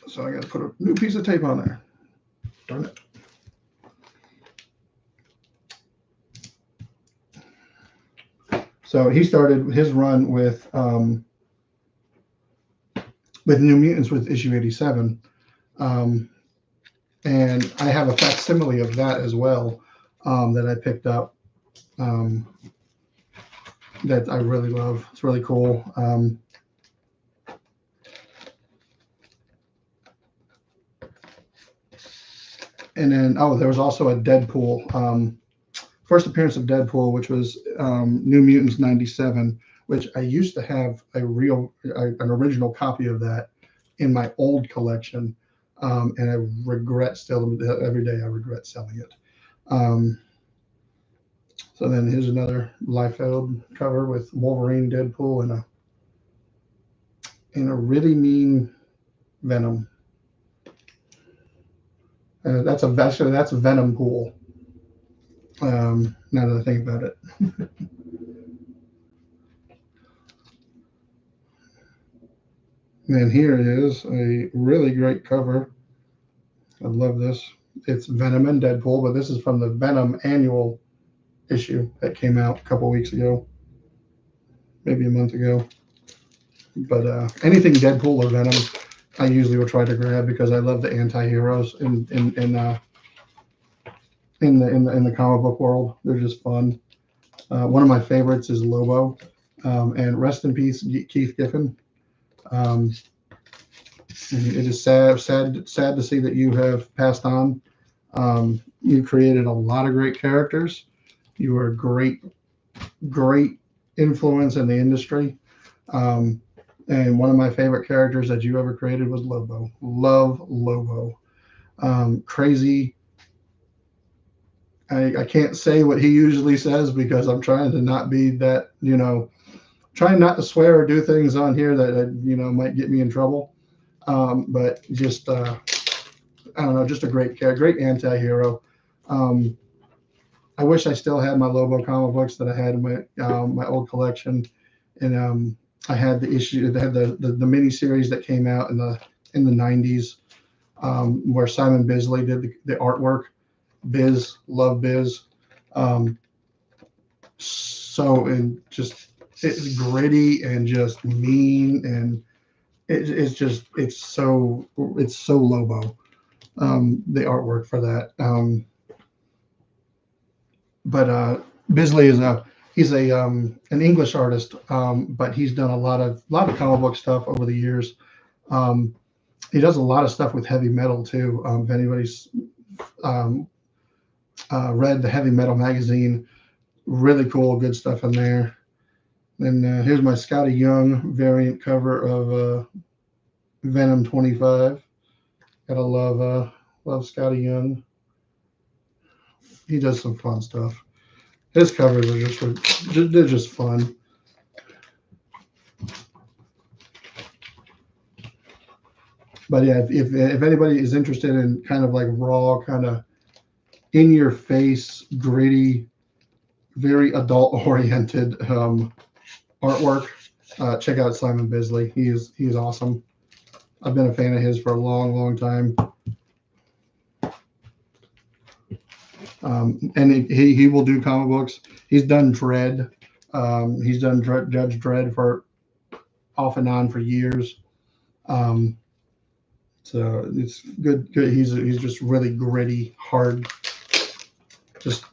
So I got to put a new piece of tape on there. Darn it. So he started his run with New Mutants with issue 87. And I have a facsimile of that as well, that I picked up, that I really love. It's really cool. And then, there was also a Deadpool, first appearance of Deadpool, which was New Mutants 97, which I used to have an original copy of that in my old collection. And I regret every day I regret selling it. So then here's another Liefeld cover with Wolverine, Deadpool, and a really mean Venom. That's Venom Pool. Now that I think about it. And here is a really great cover. I love this. It's Venom and Deadpool, but this is from the Venom annual issue that came out a couple weeks ago, maybe a month ago. But anything Deadpool or Venom, I usually will try to grab, because I love the anti-heroes in in the comic book world. They're just fun. One of my favorites is Lobo, and rest in peace, Keith Giffen. Um, it is sad to see that you have passed on. You created a lot of great characters. You were a great influence in the industry. Um, and one of my favorite characters that you ever created was Lobo. Love Lobo. Crazy. I can't say what he usually says because I'm trying to not be that, trying not to swear or do things on here that, might get me in trouble. But just, I don't know, just a great anti-hero. Um, I wish I still had my Lobo comic books that I had in my old collection, and I had the mini series that came out in the 90s, where Simon Bisley did the artwork. Love Biz. Um, it's gritty and just mean, and it's so Lobo. The artwork for that. But Bisley he's an English artist, but he's done a lot of comic book stuff over the years. Um, he does a lot of stuff with heavy metal too. If anybody's um, read the Heavy Metal magazine, really cool, good stuff in there. And here's my Scotty Young variant cover of Venom 25. Gotta love Scotty Young. He does some fun stuff. His covers are they're just fun. But yeah, if anybody is interested in kind of like raw, kind of in your face, gritty, very adult oriented artwork, check out Simon Bisley. He's awesome. I've been a fan of his for a long time. And he will do comic books. He's done Dredd. He's done Judge Dredd for off and on for years. So it's good. He's just really gritty, hard. Just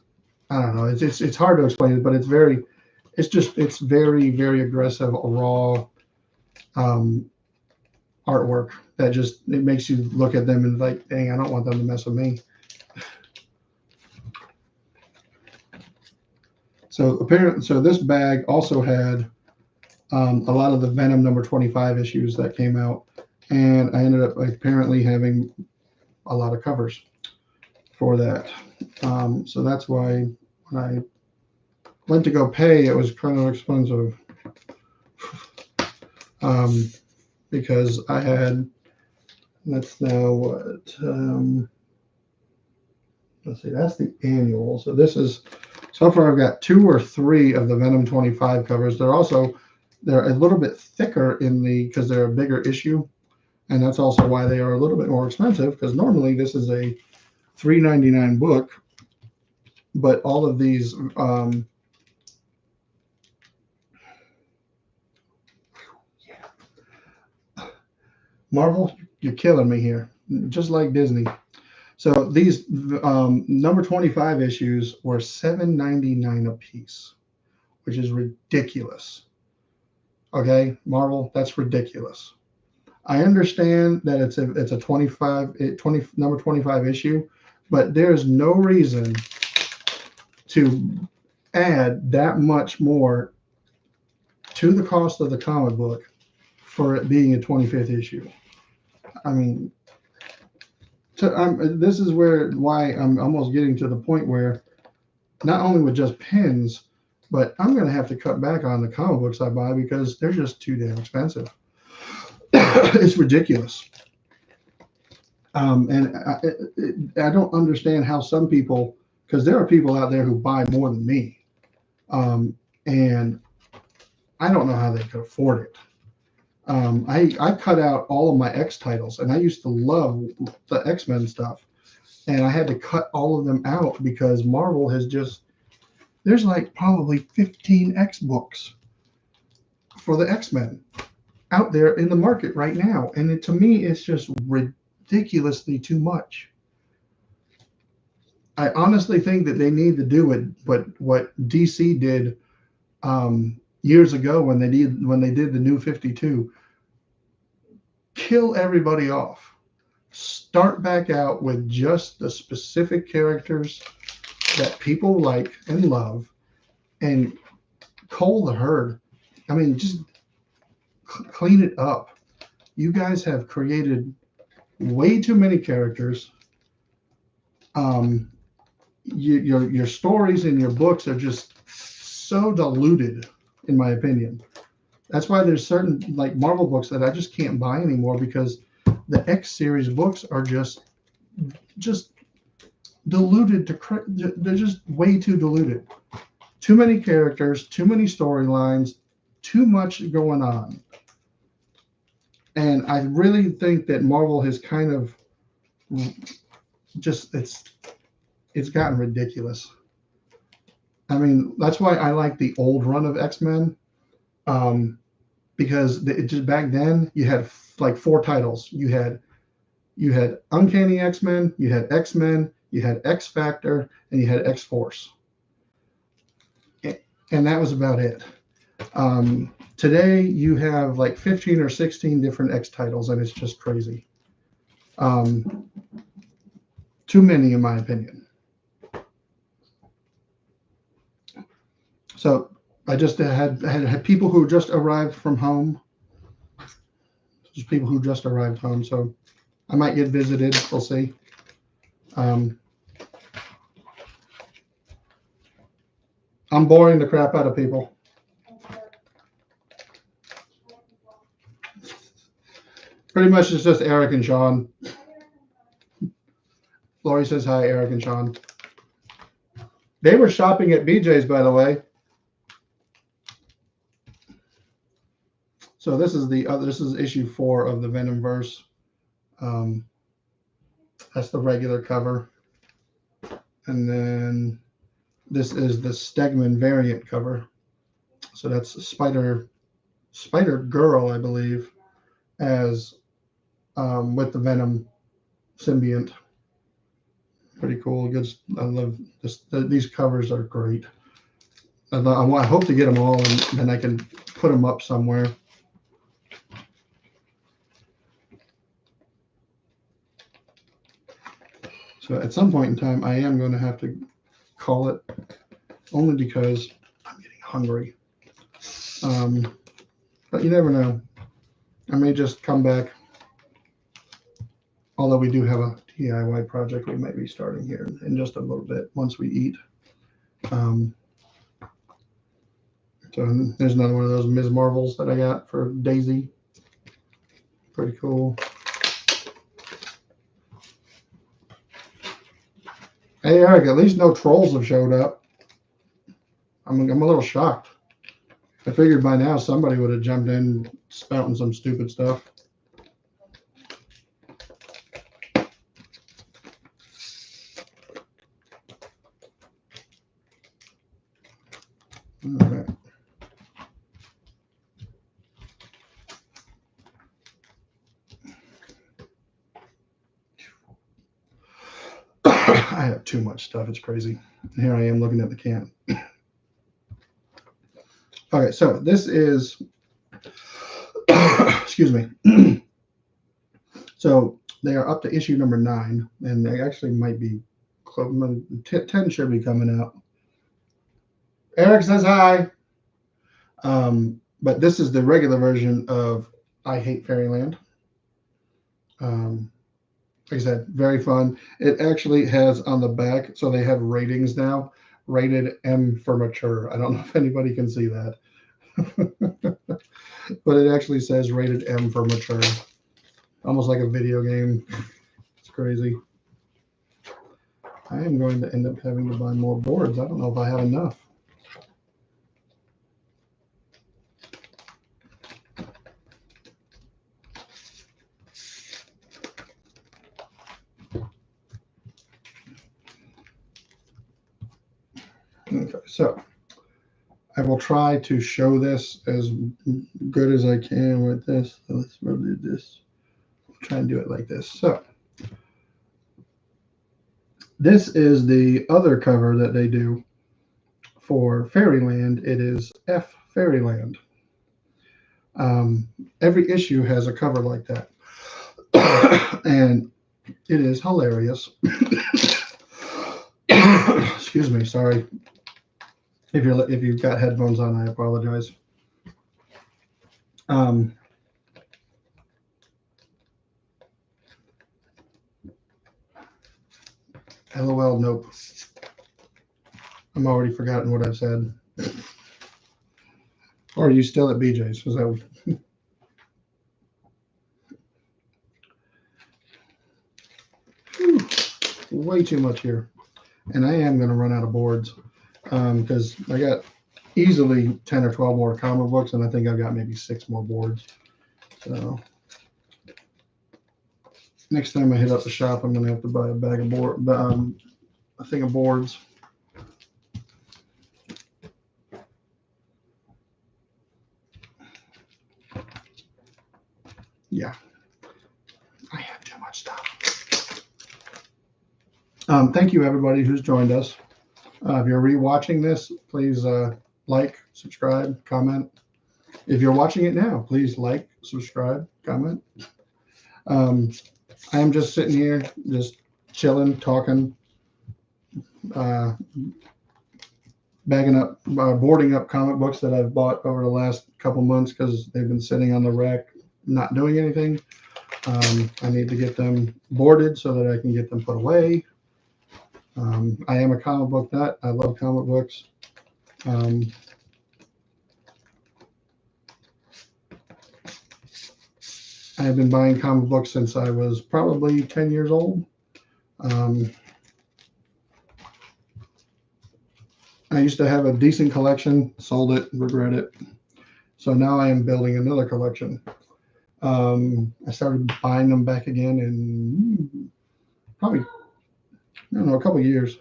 I don't know. It's hard to explain it, but it's very very aggressive, raw artwork that just it makes you look at them and like, dang, I don't want them to mess with me. So this bag also had a lot of the Venom number 25 issues that came out, and I ended up apparently having a lot of covers for that. So that's why when I went to go pay, it was kind of expensive because I had. That's now what. Let's see. That's the annual. So this is. So far, I've got 2 or 3 of the Venom 25 covers. They're a little bit thicker because they're a bigger issue, and that's also why they are a little bit more expensive. Because normally this is a $3.99 book, but all of these Marvel, you're killing me here, just like Disney. So these number 25 issues were $7.99 a piece, which is ridiculous. Okay, Marvel, that's ridiculous. I understand that it's a 20 number 25 issue, but there's no reason to add that much more to the cost of the comic book for it being a 25th issue. I mean, this is why I'm almost getting to the point where not only with just pins, but I'm going to have to cut back on the comic books I buy because they're just too damn expensive. It's ridiculous. And I don't understand how some people, because there are people out there who buy more than me, and I don't know how they could afford it. I cut out all of my X titles, and I used to love the X-Men stuff, and I had to cut all of them out because Marvel has there's like probably 15 X books for the X-Men out there in the market right now, and to me it's just ridiculously too much. I honestly think that they need to do what DC did years ago when they did the New 52. Kill everybody off. Start back out with just the specific characters that people like and love, and cull the herd. I mean, just clean it up. You guys have created way too many characters. Your stories and your books are just so diluted, in my opinion. That's why there's certain like Marvel books that I just can't buy anymore, because the X series books are just diluted they're just way too diluted. Too many characters, too many storylines, too much going on. And I really think that Marvel has kind of just it's gotten ridiculous. I mean, that's why I like the old run of X-Men, because it just back then you had like 4 titles. You had Uncanny X-Men, you had X-Men, you had X Factor, and you had X Force, and that was about it. Today you have like 15 or 16 different X titles, and it's just crazy. Too many, in my opinion. So I just had people who just arrived from home. Just people who just arrived home. So I might get visited. We'll see. I'm boring the crap out of people. Pretty much it's just Eric and Sean. Lori says hi, Eric and Sean. They were shopping at BJ's, by the way. So this is this is issue 4 of the Venomverse. That's the regular cover. And then this is the Stegman variant cover. So that's Spider Girl, I believe, as with the Venom symbiote. Pretty cool. Good. I love this. These covers are great. I hope to get them all, and then I can put them up somewhere. So at some point in time, I am going to have to call it, only because I'm getting hungry. But you never know. I may just come back. Although we do have a DIY project we might be starting here in just a little bit once we eat. So there's another one of those Ms. Marvels that I got for Daisy. Pretty cool. Hey, Eric, at least no trolls have showed up. I'm a little shocked. I figured by now somebody would have jumped in spouting some stupid stuff. All right. I have too much stuff. It's crazy. Here I am looking at the can. Okay, so this is, excuse me. So they are up to issue number 9, and they actually might be, 10 should be coming out. Eric says hi. But this is the regular version of I Hate Fairyland. Like I said, very fun. It actually has on the back, so they have ratings now. Rated M for mature. I don't know if anybody can see that. But it actually says rated M for mature. Almost like a video game. It's crazy. I am going to end up having to buy more boards. I don't know if I have enough. Okay, so I will try to show this as good as I can with this. So let's do this. I'll try and do it like this. So This is the other cover that they do for Fairyland. It is F Fairyland. Um, every issue has a cover like that, and it is hilarious. Excuse me, sorry. If you've got headphones on, I apologize. Um, LOL, nope. I'm already forgotten what I've said. Or are you still at BJ's? Was that way too much here? And I am going to run out of boards because I got easily 10 or 12 more comic books, and I think I've got maybe 6 more boards. So next time I hit up the shop, I'm going to have to buy a bag of a thing of boards. Yeah, I have too much stuff. Thank you, everybody who's joined us. If you're rewatching this, please like, subscribe, comment. If you're watching it now, please like, subscribe, comment. I am just sitting here, just chilling, talking, bagging up, boarding up comic books that I've bought over the last couple months because they've been sitting on the rack, not doing anything. I need to get them boarded so that I can get them put away. I am a comic book nut. I love comic books. I have been buying comic books since I was probably 10 years old. I used to have a decent collection, sold it, regret it. So now I am building another collection. I started buying them back again in probably, I don't know, a couple of years.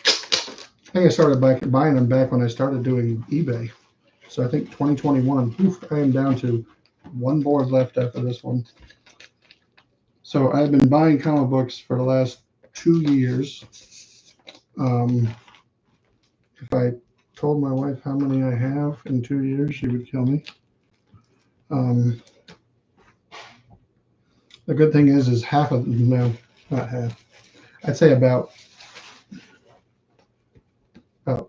I think I started buying them back when I started doing eBay. So I think 2021. Oof, I am down to 1 board left after this one. So I've been buying comic books for the last 2 years. If I told my wife how many I have in 2 years, she would kill me. The good thing is half of them, no, not half. I'd say about a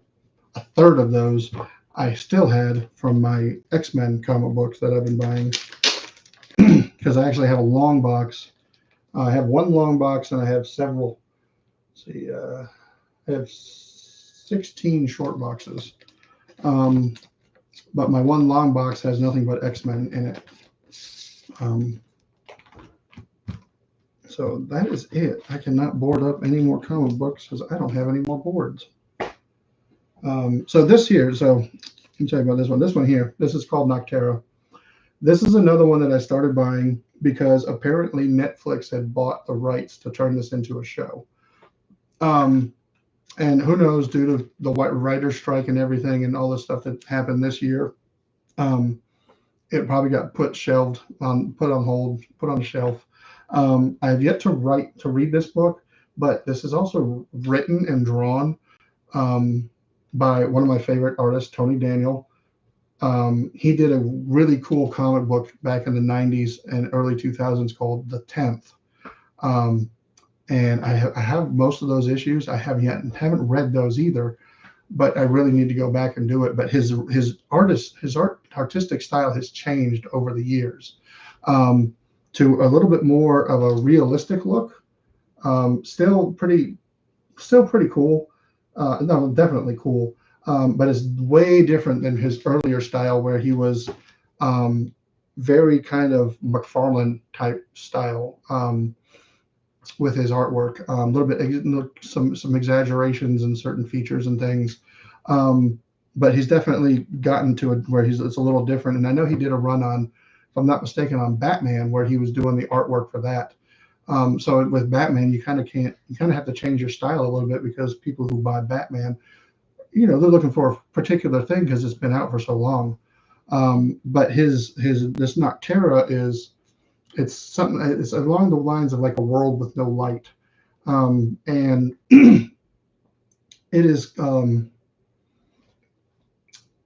third of those I still had from my X-Men comic books that I've been buying because I actually have a long box. I have 1 long box and I have several. Let's see, I have 16 short boxes. But my 1 long box has nothing but X-Men in it. So that is it. I cannot board up any more comic books because I don't have any more boards. So this here, so let me tell you about this one. This one here, this is called Noctera. This is another one that I started buying because apparently Netflix had bought the rights to turn this into a show. And who knows, due to the writer's strike and everything and all the stuff that happened this year, it probably got put on hold, put on the shelf. I have yet to read this book, but this is also written and drawn by one of my favorite artists, Tony Daniel. He did a really cool comic book back in the 90s and early 2000s called The 10th. And I have most of those issues. I haven't read those either, but I really need to go back and do it. But his artistic style has changed over the years to a little bit more of a realistic look. Still pretty cool. No, definitely cool. But it's way different than his earlier style where he was very kind of McFarlane type style with his artwork. A little bit, some exaggerations in certain features and things. But he's definitely gotten to it where it's a little different. And I know he did a run on, if I'm not mistaken, on Batman where he was doing the artwork for that. So with Batman, you kind of have to change your style a little bit because people who buy Batman, they're looking for a particular thing because it's been out for so long. But this Noctera it's something. It's along the lines of like a world with no light, and it is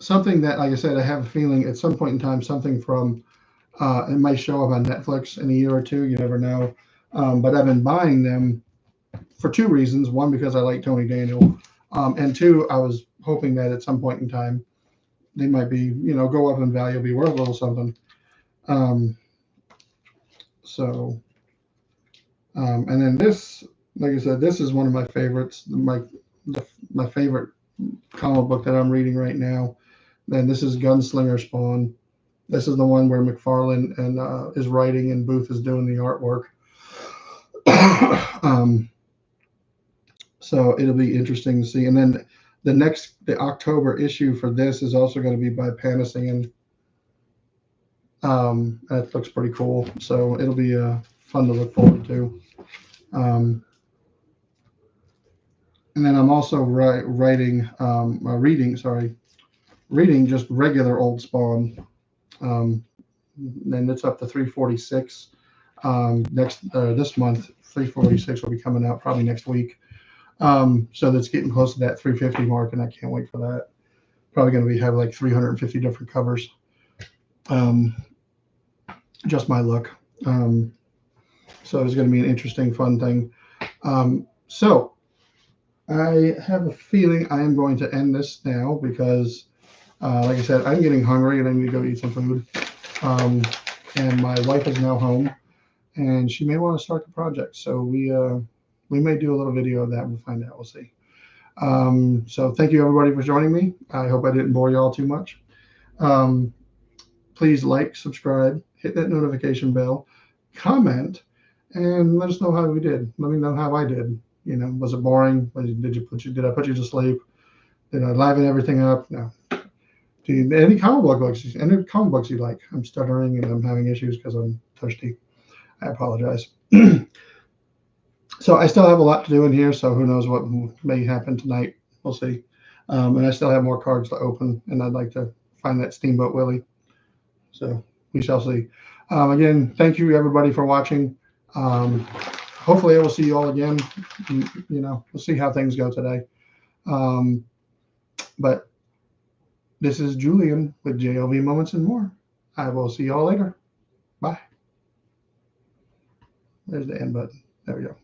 something that, like I said, I have a feeling at some point in time something from it might show up on Netflix in a year or two. You never know. But I've been buying them for two reasons. One, because I like Tony Daniel, and two, I was hoping that at some point in time they might be, go up in value, be worth a little something. Um, so, and then this, like I said, this is one of my favorites. My favorite comic book that I'm reading right now. Then this is Gunslinger Spawn. This is the one where McFarlane and is writing and Booth is doing the artwork. So it'll be interesting to see. And then the October issue for this is also going to be by Panasian. That looks pretty cool. So it'll be fun to look forward to. And then I'm also reading just regular Old Spawn. And it's up to 346. This month, 346 will be coming out probably next week. So that's getting close to that 350 mark, and I can't wait for that. Probably going to have like 350 different covers. Just my luck. So it's going to be an interesting, fun thing. So I have a feeling I am going to end this now because, like I said, I'm getting hungry and I need to go eat some food. And my wife is now home, and she may want to start the project. So we may do a little video of that. We'll find out. We'll see. So thank you everybody for joining me. I hope I didn't bore you all too much. Please like, subscribe, hit that notification bell, comment, and let us know how we did. Let me know how I did. Was it boring? Did I put you to sleep? Did I liven everything up? No. Any comic books you like? I'm stuttering and I'm having issues because I'm thirsty. I apologize. So I still have a lot to do in here, so who knows what may happen tonight. We'll see. And I still have more cards to open, and I'd like to find that Steamboat Willie. So we shall see. Again, thank you everybody for watching. Hopefully I will see you all again. We'll see how things go today. But this is Julian with JLV Moments and More. I will see you all later. Bye. There's the end button. There we go.